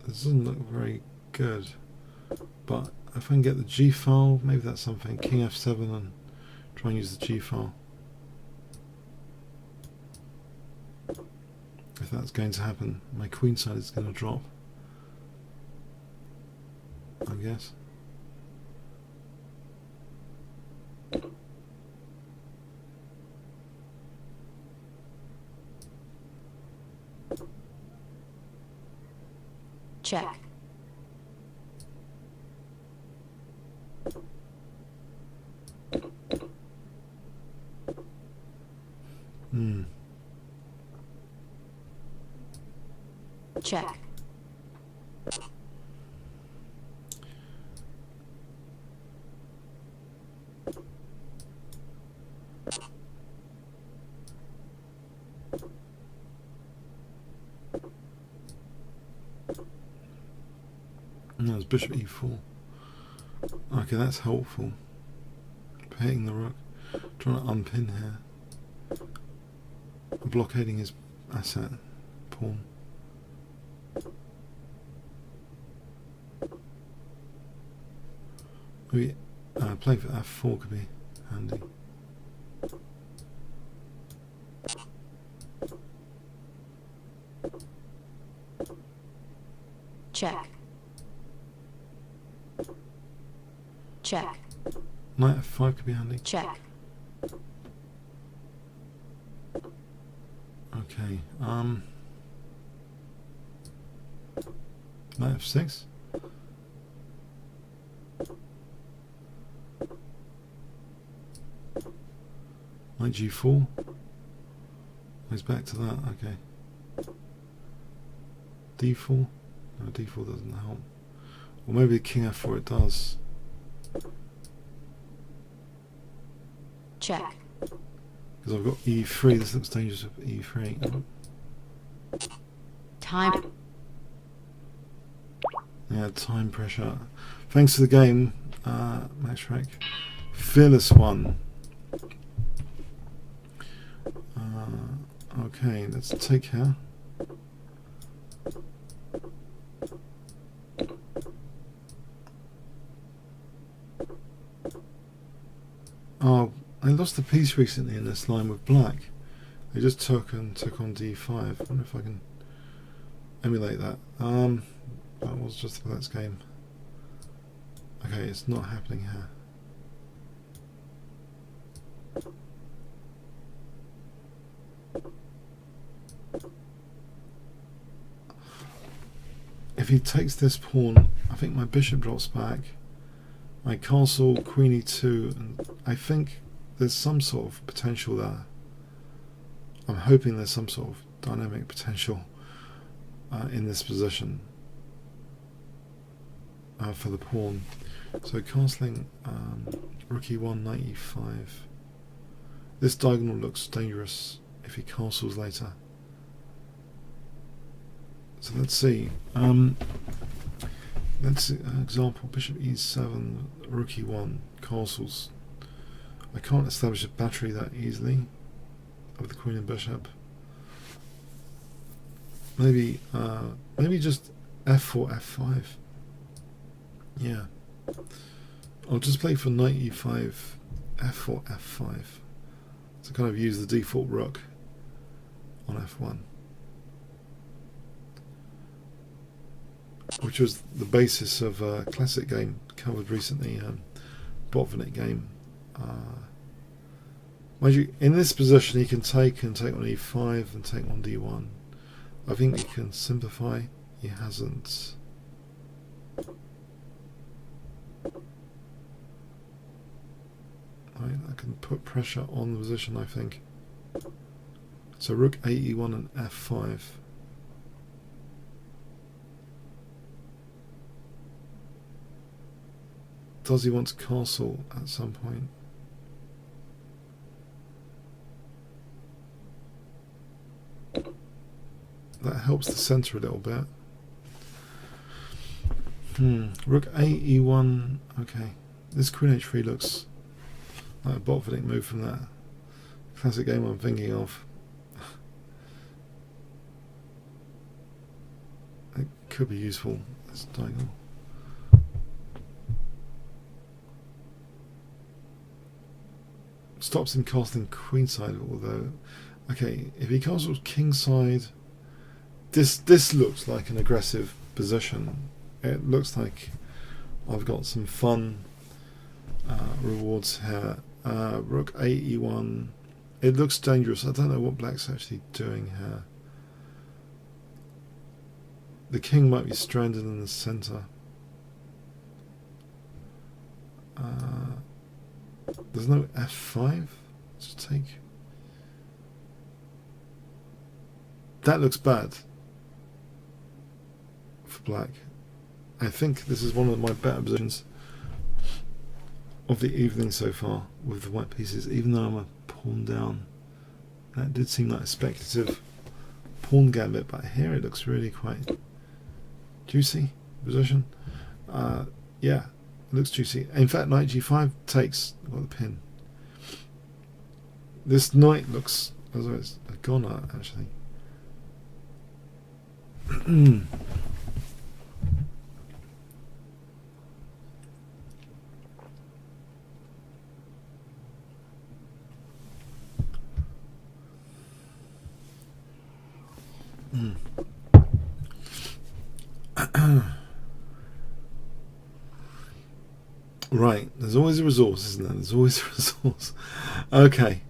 This doesn't look very good, but if I can get the G file, maybe that's something. King f7 and try and use the G file. If that's going to happen, my queen side is going to drop, I guess. Check. Check. No, it's bishop e4. Okay, that's helpful. Hitting the rook. Trying to unpin here. Blockading his asset. Pawn. Maybe playing for f4 could be handy. Check. Check. Knight f5 could be handy. Check. Okay. Knight f6. Knight g4. He's back to that. Okay. d4. No, d4 doesn't help. Or maybe king f4 it does. Check. Because I've got e3. This looks dangerous with e3. Time. Yeah, time pressure. Thanks for the game, Max Shrek. Fearless one. Okay, let's take her. Oh, I lost a piece recently in this line with black. They just took on d5. I wonder if I can emulate that. That was just the next game. Okay, it's not happening here. If he takes this pawn, I think my bishop drops back. My castle, queen e2, and I think there's some sort of potential there. I'm hoping there's some sort of dynamic potential in this position for the pawn. So castling rook e1, knight e5. This diagonal looks dangerous if he castles later. So let's see. Let's see, example, bishop e7, rook e1, castles. I can't establish a battery that easily of the queen and bishop. Maybe just f4, f5. Yeah. I'll just play for knight e5, f4, f5 to kind of use the default rook on f1. Which was the basis of a classic game covered recently, Botvinnik game. Mind you, in this position he can take on e5 and take on d1. I think he can simplify. He hasn't. Right, I can put pressure on the position, I think. So rook a e1 and f5. Does he want to castle at some point? That helps the centre a little bit. Rook a e1. Okay, this queen h3 looks like a Botvinnik move from that classic game I'm thinking of. It could be useful, this diagonal. Stops him castling queenside, although, okay, if he castles kingside, this looks like an aggressive position. It looks like I've got some fun rewards here. Rook a e1. It looks dangerous. I don't know what black's actually doing here. The king might be stranded in the centre. There's no f5 to take. That looks bad for black. I think this is one of my better positions of the evening so far with the white pieces, even though I'm a pawn down. That did seem like a speculative pawn gambit, but here it looks really quite juicy position. Yeah, it looks juicy. In fact, knight g5 takes the pin. This knight looks as though it's a goner, actually. Right, there's always a resource, isn't there? There's always a resource. Okay,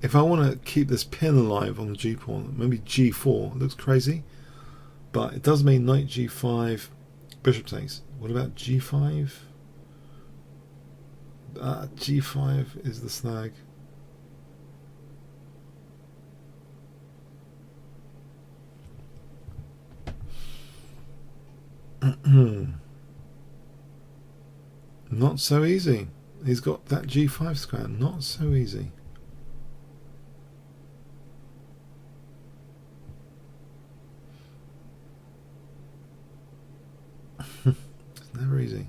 if I want to keep this pin alive on the g pawn, maybe g4. It looks crazy, but it does mean knight g5, bishop takes. What about g5? G5 is the snag. Not so easy. He's got that g5 square. Not so easy. It's never easy.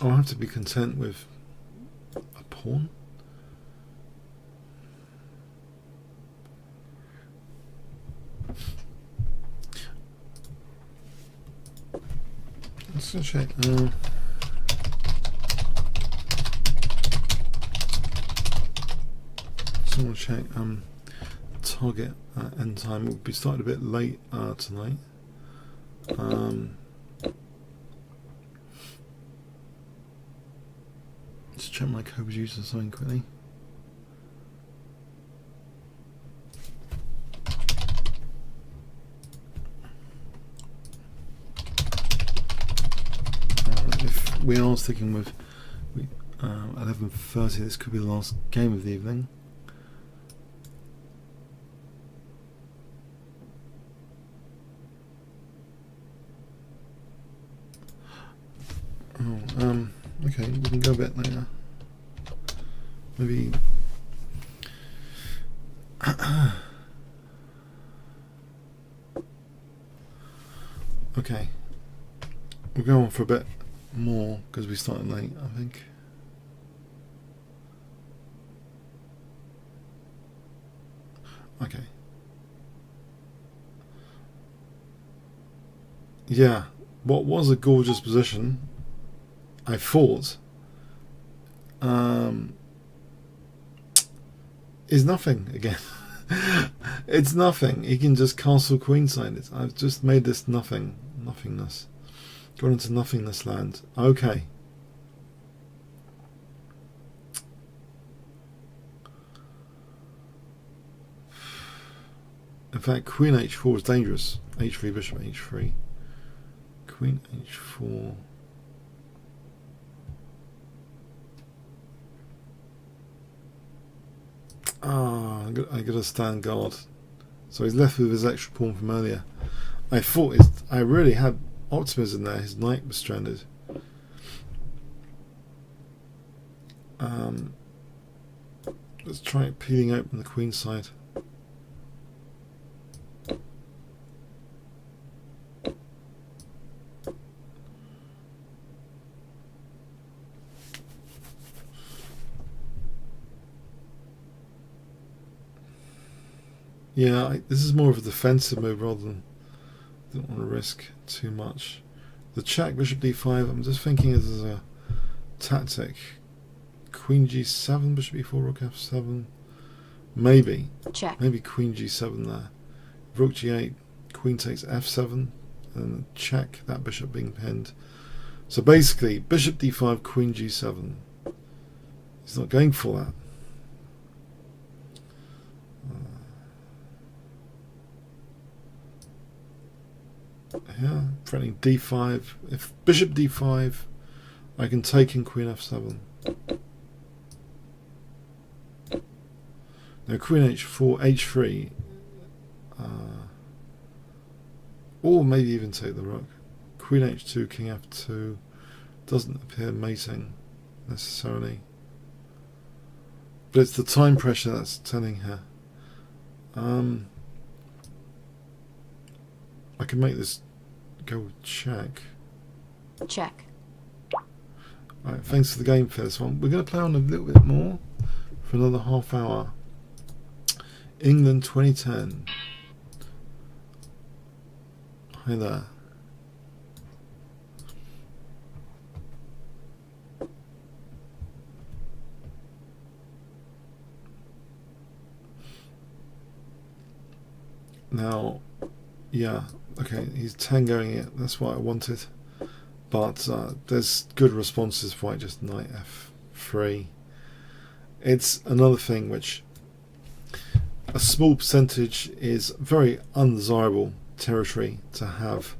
I'll have to be content with a pawn. Let's go check. So we'll check target end time. We'll be starting a bit late tonight. Let's check my co-producer or something quickly. If we are sticking with 11:30, this could be the last game of the evening. Okay, we can go a bit later. Maybe. Okay, we'll go on for a bit more because we started late, I think. Okay. Yeah, what was a gorgeous position, I thought, is nothing again. It's nothing. He can just castle queenside it. I've just made this nothingness. Gone into nothingness land. Okay. In fact, queen h4 is dangerous. h3, bishop h3. Queen h4. I gotta stand guard. So he's left with his extra pawn from earlier. I really had optimism there. His knight was stranded. Let's try peeling open the queen side. Yeah, this is more of a defensive move rather than, don't want to risk too much. The check, bishop d5, I'm just thinking this is a tactic. Queen g7, bishop e4, rook f7. Maybe. Check. Maybe queen g7 there. Rook g8, queen takes f7, and check, that bishop being pinned. So basically, bishop d5, queen g7. He's not going for that. Yeah, threatening d5. If bishop d5, I can take in queen f7. Now queen h4, h3, or maybe even take the rook. Queen h2, king f2 doesn't appear mating necessarily, but it's the time pressure that's telling her. I can make this go check. Check. Alright, thanks for the game for this one. We're going to play on a little bit more for another half hour. England 2010. Hi there. Now, yeah, okay, he's tangoing it. That's what I wanted. But there's good responses for it, just knight f3. It's another thing which a small percentage is very undesirable territory to have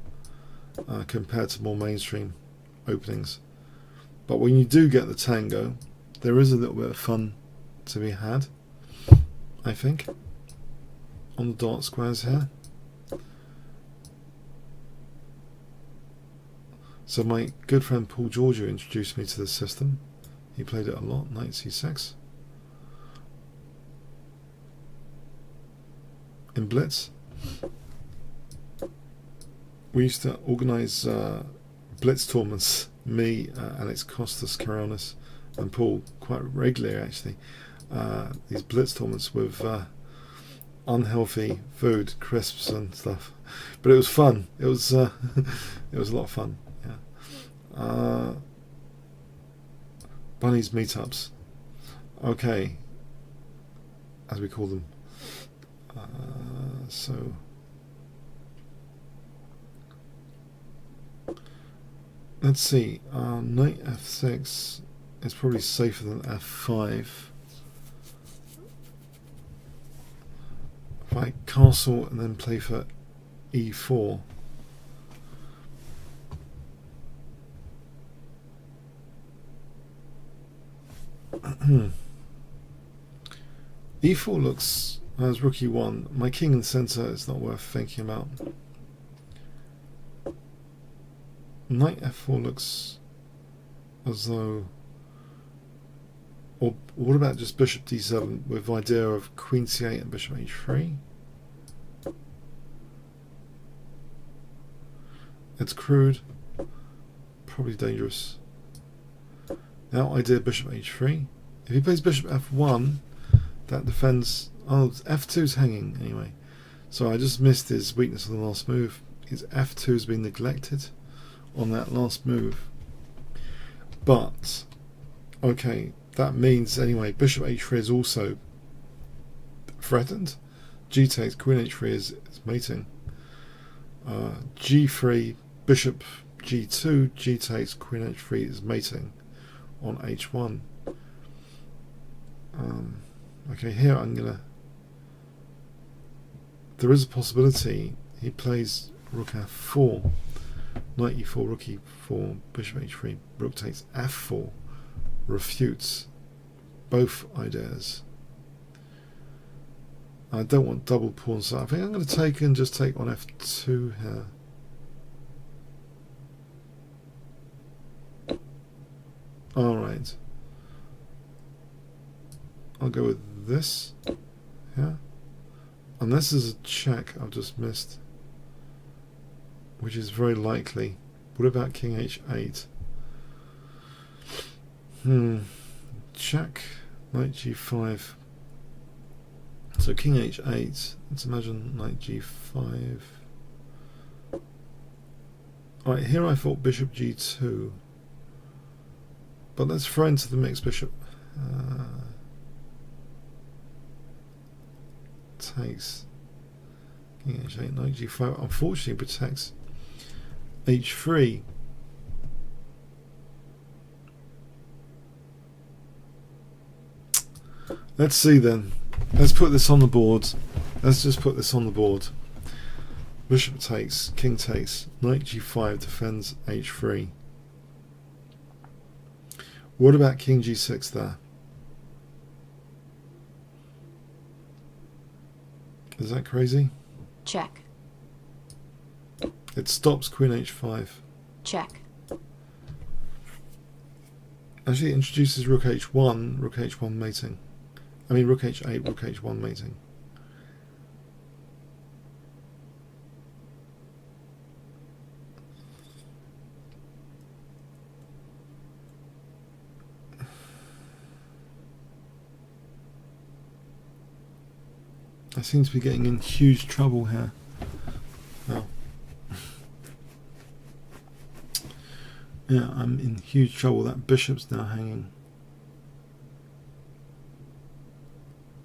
compared to more mainstream openings. But when you do get the tango, there is a little bit of fun to be had, I think, on the dart squares here. So my good friend Paul Giorgio introduced me to this system. He played it a lot, knight c6. In Blitz. We used to organise Blitz tournaments, me, Alex Costas Caronis and Paul quite regularly actually, these blitz tournaments with unhealthy food, crisps and stuff. But it was fun. It was it was a lot of fun. Yeah. Bunnies meetups. Okay, as we call them. So let's see. Knight f6 is probably safer than f5. If I castle and then play for e4. e4 looks as rook e1. My king in the centre is not worth thinking about. Knight f4 looks as though, or what about just bishop d7 with the idea of queen c8 and bishop h3? It's crude, probably dangerous. Now idea bishop h3. If he plays bishop f1, that defends. Oh, f2's hanging anyway. So I just missed his weakness on the last move. His f2's been neglected on that last move. But okay, that means anyway bishop h3 is also threatened. G takes, queen h3 is mating. G3, bishop g2, G takes, queen h3 is mating on h1. Okay, here I'm gonna. There is a possibility he plays rook f4, knight e4, rook e4, bishop h3, rook takes f4, refutes both ideas. I don't want double pawns, so I think I'm going to take and just take on f2 here. Alright. I'll go with this. Yeah. And this is a check I've just missed, which is very likely. What about king h8? Check, knight g5. So king h8. Let's imagine knight g5. Alright, here I thought bishop g2. But let's throw into the mix bishop. Takes king h8, knight g5. Unfortunately protects h3. Let's see then. Let's put this on the board. Let's just put this on the board. Bishop takes, king takes, knight g5 defends h3. What about king g6 there? Is that crazy? Check. It stops queen h5. Check. Actually, it introduces rook h1 mating. I mean rook h8, rook h1 mating. I seem to be getting in huge trouble here. Oh. Yeah, I'm in huge trouble. That bishop's now hanging.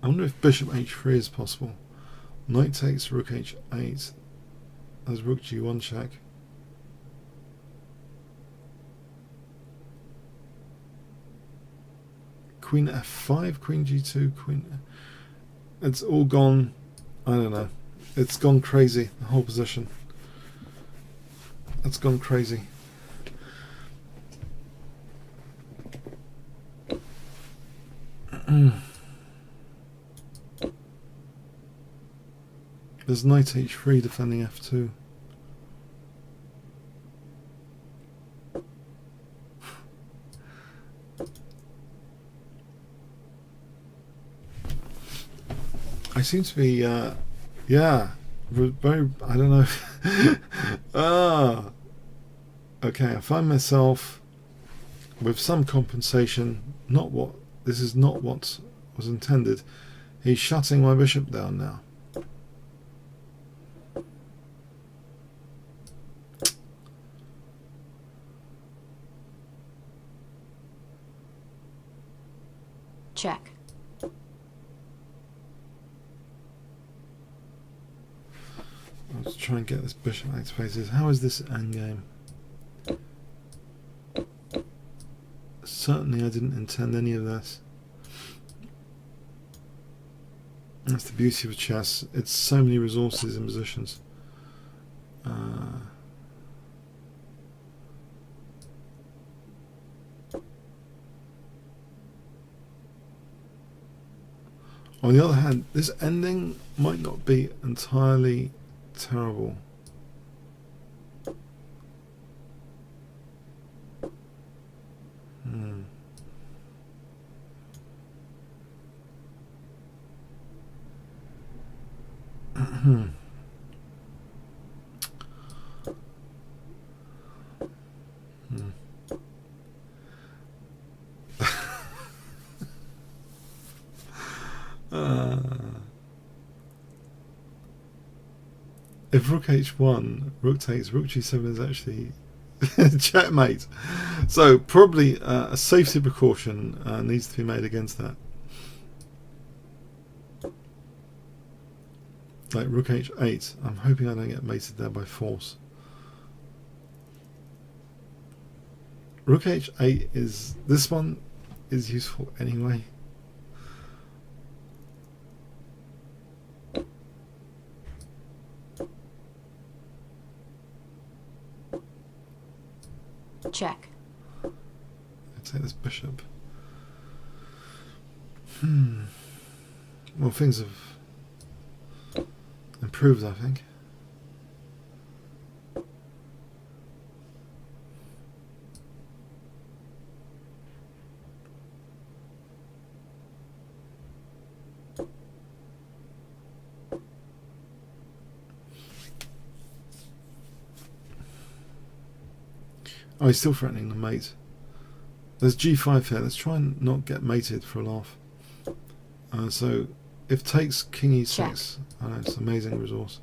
I wonder if bishop h3 is possible. Knight takes rook h8. There's rook g1 check. Queen f5, queen g2, queen. It's all gone. I don't know. It's gone crazy. The whole position. It's gone crazy. There's knight h3 defending f2. I seem to be, yeah, very, I don't know. Okay, I find myself with some compensation. Not what this is not what was intended. He's shutting my bishop down now. Check. Let's try and get this bishop activated. How is this endgame? Certainly I didn't intend any of this. That's the beauty of chess. It's so many resources and positions. On the other hand, this ending might not be entirely terrible. If rook h1, rook takes, rook g7 is actually checkmate. So probably a safety precaution needs to be made against that. Like rook h8. I'm hoping I don't get mated there by force. Rook h8 is... this one is useful anyway. Check. Let's take this bishop. Well, things have improved, I think. Oh, he's still threatening the mate. There's g5 here. Let's try and not get mated for a laugh. So, if takes king e6, check. I know, it's an amazing resource.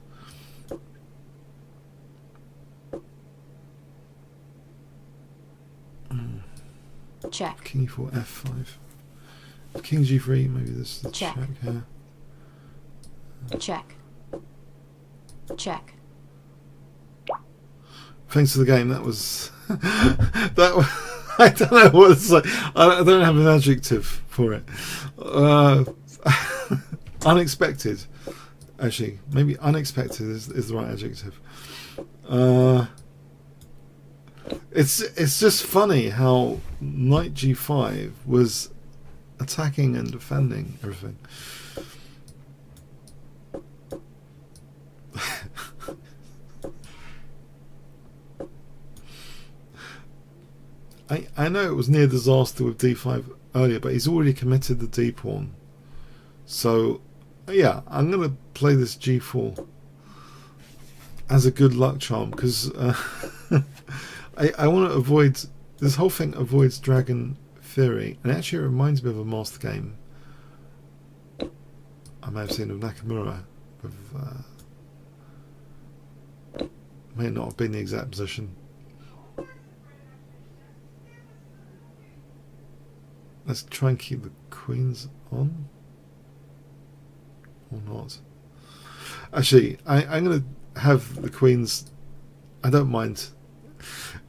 Check. King e4, f5. King g3, maybe this is the Check. check here. Check. Check. Thanks for the game. That was that was, I don't know what to say. I don't have an adjective for it. Unexpected. Actually, maybe unexpected is the right adjective. It's just funny how knight g5 was attacking and defending everything. I know it was near disaster with d5 earlier, but he's already committed the d pawn. So, yeah, I'm going to play this g4 as a good luck charm, because I want to avoid... this whole thing avoids dragon theory, and actually it reminds me of a master game I may have seen of Nakamura. With, may not have been the exact position. Let's try and keep the queens on. Or not. Actually, I'm going to have the queens... I don't mind.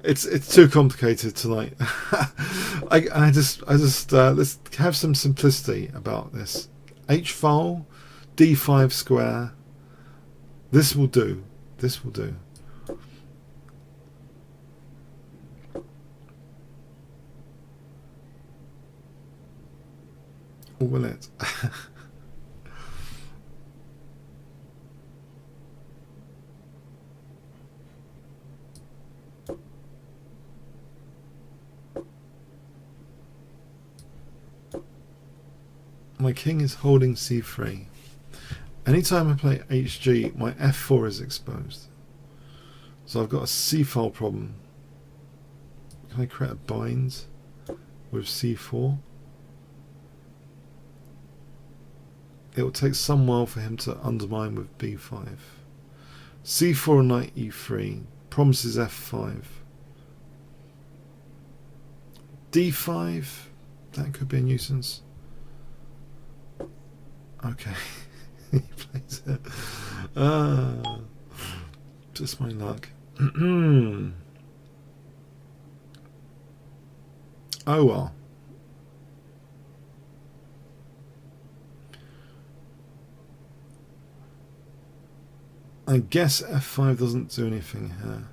It's too complicated tonight. I just let's have some simplicity about this. H file, d5 square. This will do. This will do. Or will it? My king is holding c3. Anytime I play hg, my f4 is exposed. So I've got a c file problem. Can I create a bind? with c4. It will take some while for him to undermine with b5. c4 and knight e3 promises f5. d5, that could be a nuisance. Okay. He plays it. Just my luck. Oh well. I guess f5 doesn't do anything here.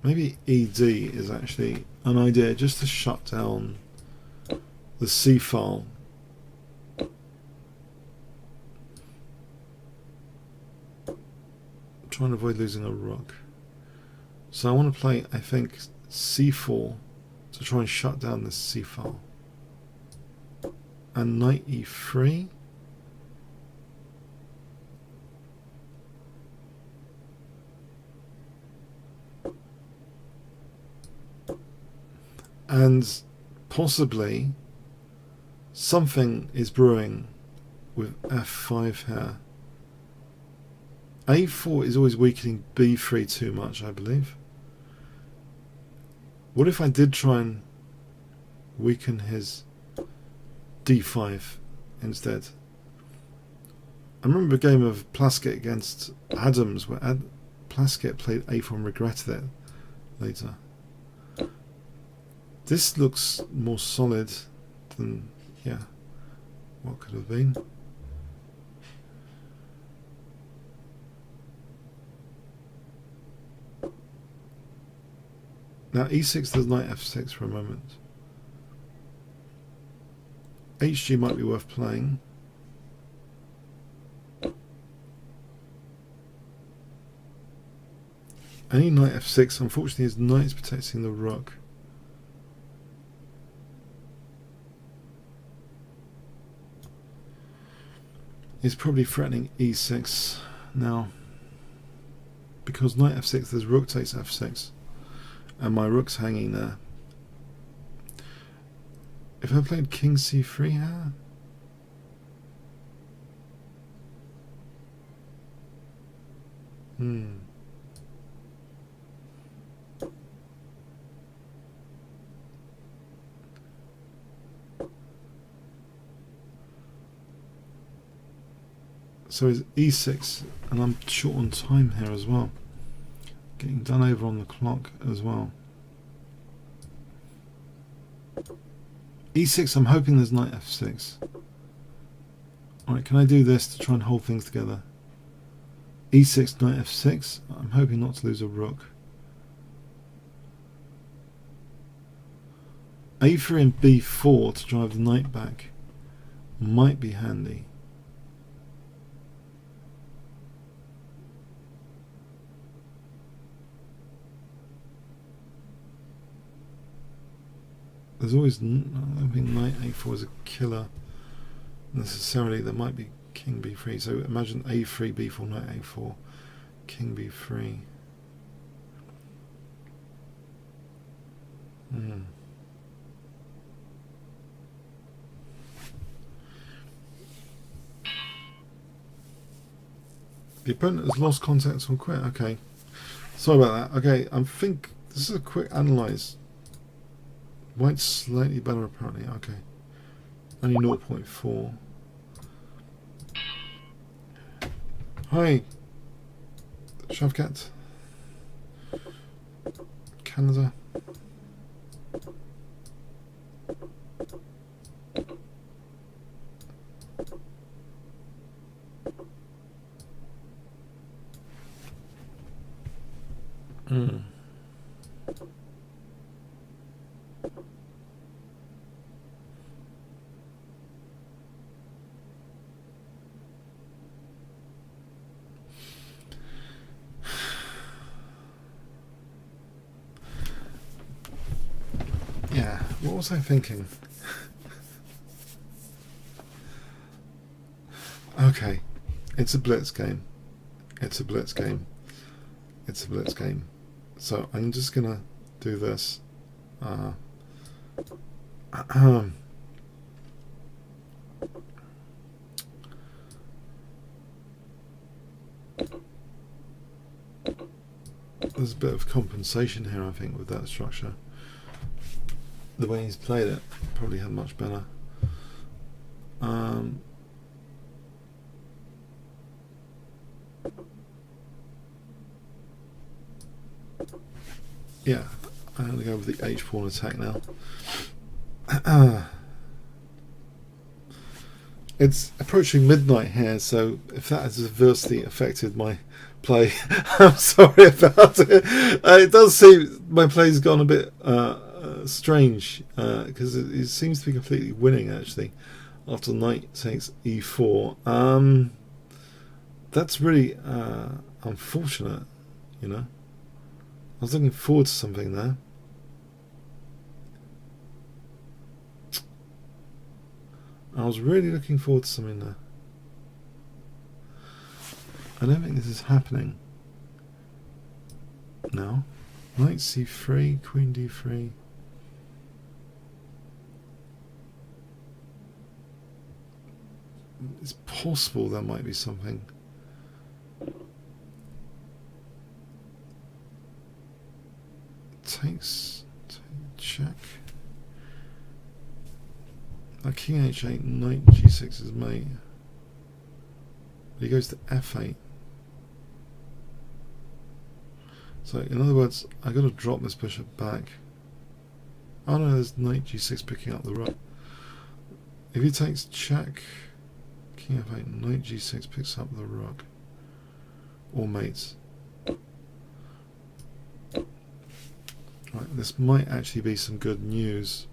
Maybe ED is actually an idea just to shut down the C file. I'm trying to avoid losing a rook. So I want to play, I think, c4 to try and shut down this C file. And knight e3. And possibly something is brewing with f5 here. a4 is always weakening b3 too much, I believe. What if I did try and weaken his d5 instead? I remember a game of Plaskett against Adams where Plaskett played a4 and regretted it later. This looks more solid than, yeah, what could have been. Now e6 does knight f6 for a moment. HG might be worth playing. Any knight f6, unfortunately his knight's protecting the rook. He's probably threatening e6 now. Because knight f6, there's rook takes f6. And my rook's hanging there. If I played king c3 here, so it's e6, and I'm short on time here as well. Getting done over on the clock as well. e6, I'm hoping there's knight f6. Alright, can I do this to try and hold things together? e6, knight f6. I'm hoping not to lose a rook. a3 and b4 to drive the knight back might be handy. There's always, I don't think knight a4 is a killer necessarily. There might be king b3. So imagine a3, b4, knight a4, king b3. The opponent has lost contact or quit. Okay, sorry about that. Okay, I think this is a quick analyze. White's slightly better apparently. Okay, only 0.4. Hi, Shavkat, Canada. Yeah, what was I thinking? Okay, it's a blitz game. It's a blitz game. It's a blitz game. So I'm just gonna do this. There's a bit of compensation here, I think, with that structure. The way he's played it probably had much better. Yeah, I'm going to go with the H pawn attack now. It's approaching midnight here, so if that has adversely affected my play, I'm sorry about it. It does seem my play's gone a bit strange, because it seems to be completely winning actually after knight takes e4. That's really unfortunate, you know. I was looking forward to something there. I was really looking forward to something there. I don't think this is happening. No. Knight c3, queen d3. It's possible there might be something. Check. King h8, knight g6 is mate. He goes to f8. So in other words, I got to drop this bishop back. Oh no, there's knight g6 picking up the rook. If he takes check, king f8, knight g6 picks up the rook. Or mates. Right, this might actually be some good news.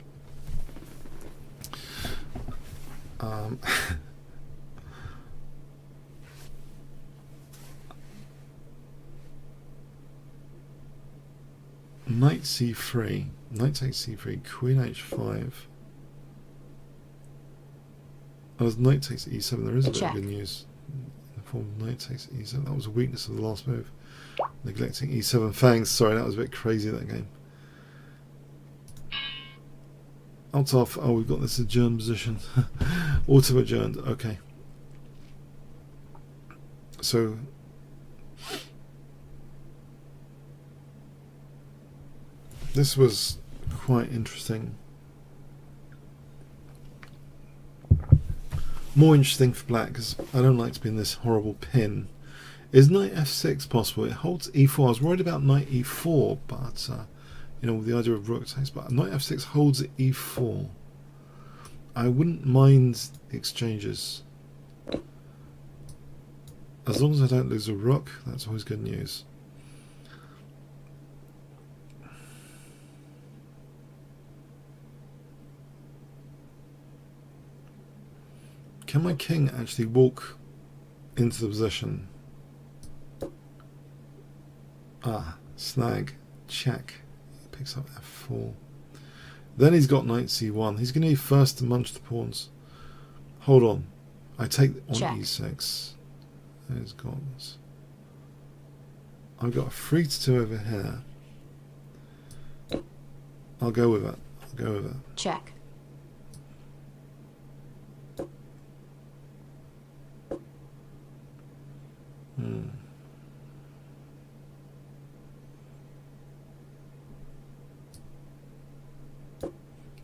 Knight c3, knight takes c3, queen h5. Oh, as knight takes e7, there is a bit of good news. In the form of knight takes e7. That was a weakness of the last move. Neglecting e7. Thanks. Sorry, that was a bit crazy, that game. Alt off. Oh, we've got this adjourned position. Auto adjourned. Okay. So this was quite interesting. More interesting for black because I don't like to be in this horrible pin. Is knight f6 possible? It holds e4. I was worried about knight e4, but you know, with the idea of rook takes, but knight f6 holds e4. I wouldn't mind exchanges. As long as I don't lose a rook, that's always good news. Can my king actually walk into the position? Ah, snag, check. He picks up f4. Then he's got knight c1. He's going to be first to munch the pawns. Hold on. I take on check. e6. There's got this. I've got a 3-2 over here. I'll go with it. I'll go with it. Check.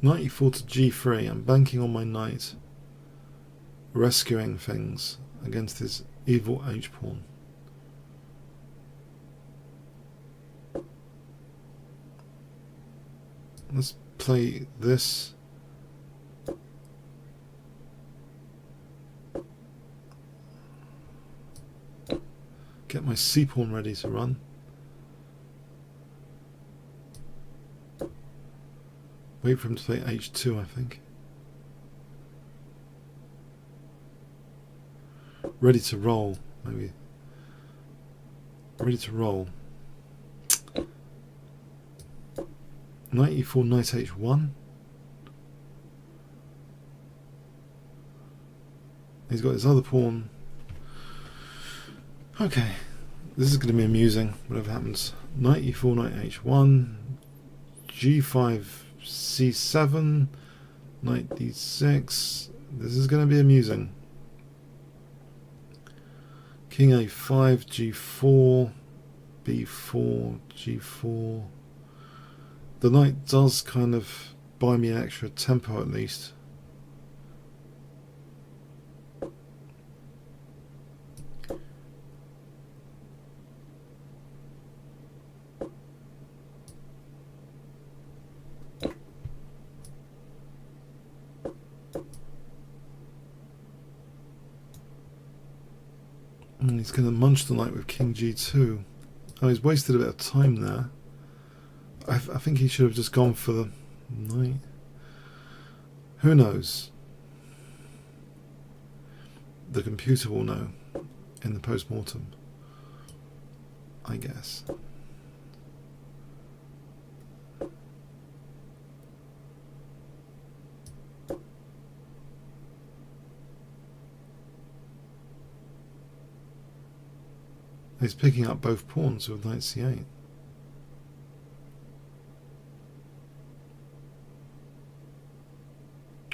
Knight e4 to g3. I'm banking on my knight rescuing things against his evil h-pawn. Let's play this. Get my c-pawn ready to run. Wait for him to play h2, I think. Ready to roll, maybe. Ready to roll. Knight e4, knight h1. He's got his other pawn. Okay, this is going to be amusing, whatever happens. Knight e4, knight h1, g5, c7, knight d6. This is going to be amusing. King a5, g4, b4, g4. The knight does kind of buy me an extra tempo at least. And he's going to munch the knight with king g2. Oh, he's wasted a bit of time there. I think he should have just gone for the knight. Who knows? The computer will know in the post-mortem, I guess. He's picking up both pawns with knight c8.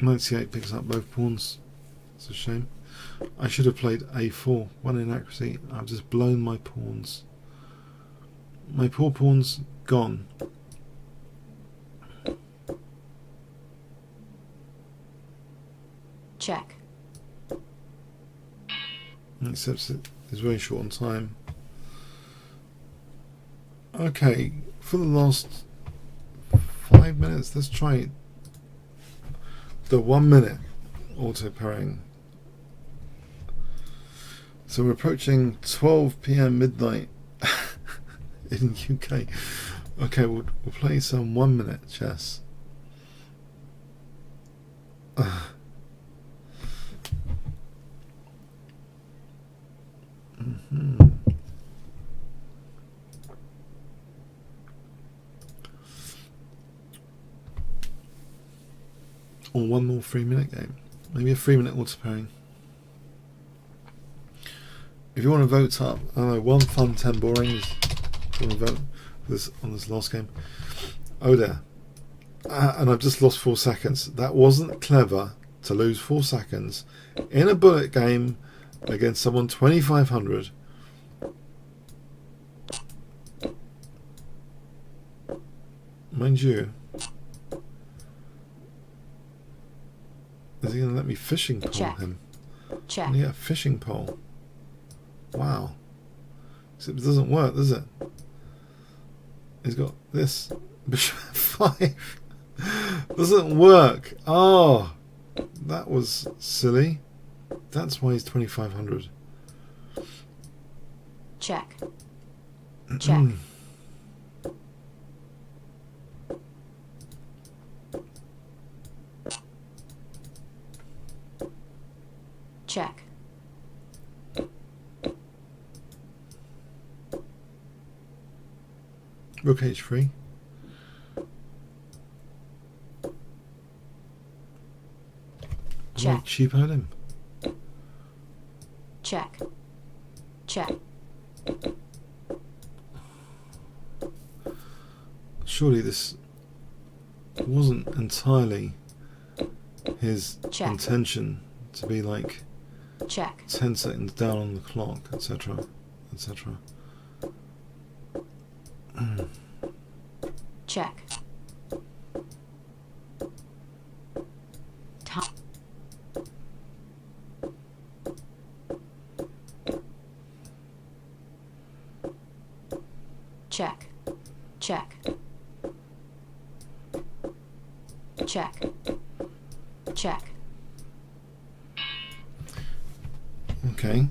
Knight c8 picks up both pawns. It's a shame. I should have played a4. One inaccuracy. I've just blown my pawns. My poor pawns gone. Check. Except it is very short on time. Okay, for the last 5 minutes, let's try the 1 minute auto pairing. So we're approaching 12 p.m. midnight in UK. Okay, we'll play some 1 minute chess. Or one more 3 minute game. Maybe a 3 minute auto pairing. If you want to vote up, I don't know, 1 fun, 10 boring. If you want to vote for this, on this last game. Oh there. And I've just lost 4 seconds. That wasn't clever to lose 4 seconds in a bullet game against someone 2500. Mind you, is he going to let me fishing pole Check. him? Check. Can he get a fishing pole? Wow. Except it doesn't work, does it? He's got this. Bishop 5. Doesn't work. Oh, that was silly. That's why he's 2500. Check. Check. Check. Rook h3. Check. Cheap out him. Check. Check. Surely this wasn't entirely his Check. intention to be like Check. 10 seconds down on the clock, etc. etc. Check. Time. Check. Check. Check. Check. Okay.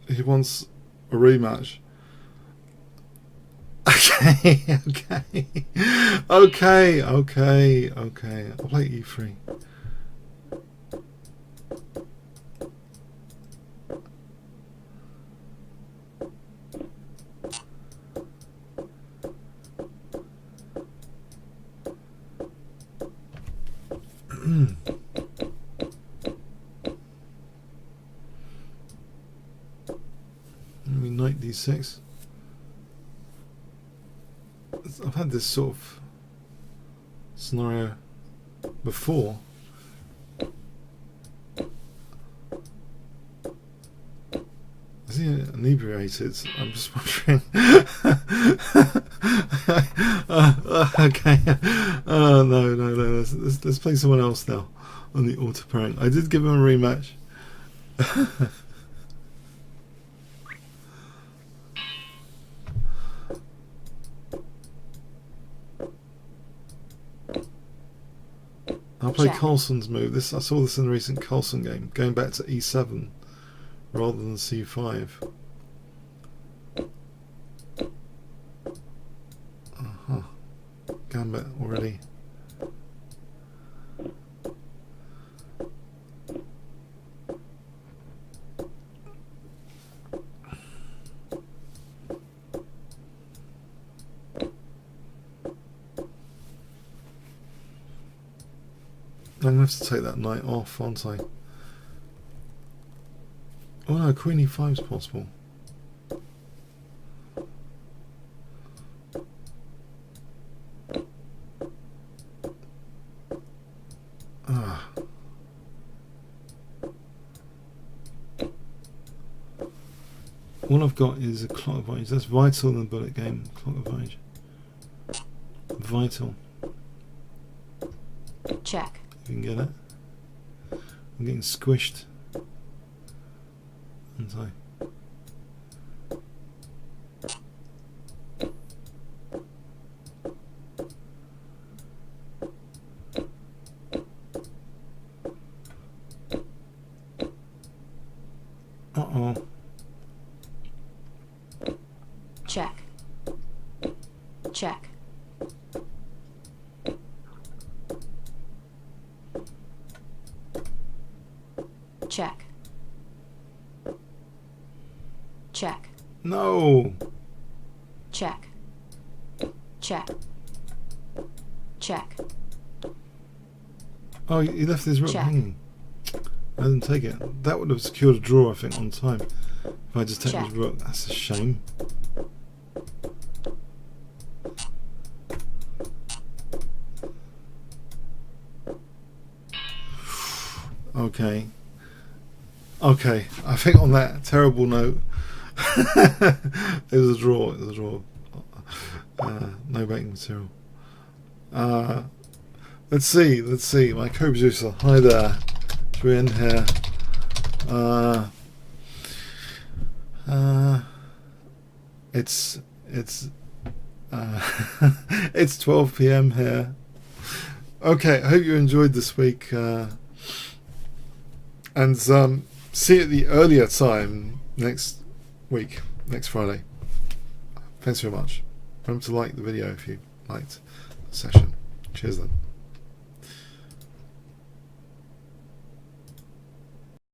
He wants a rematch. Okay, okay. I'll play e3. g6. I've had this sort of scenario before. Is he inebriated? I'm just wondering. Okay. No. Let's play someone else now on the auto pairing. I did give him a rematch. I'll play Check. Carlson's move. I saw this in the recent Carlson game, going back to e7 rather than c5. Gambit already. I'm going to have to take that knight off, aren't I? Oh no, queen e5 is possible. All I've got is a clock advantage. That's vital in the bullet game. Clock advantage. Vital. Check. If you can get it. I'm getting squished. Aren't I? Uh-oh. Check. Check. Check. Check. No! Check. Check. Check. Oh, he left his rook Check. hanging. I didn't take it. That would have secured a draw, I think, on time. If I just take his Check. rook, that's a shame. Okay. Okay, I think on that terrible note, it was a draw. It was a draw. No banking material. Let's see. My co-producer. Hi there. Should we end here? It's it's 12 p.m. here. Okay, I hope you enjoyed this week. And see you at the earlier time next week, next Friday. Thanks very much. Remember to like the video if you liked the session. Cheers then.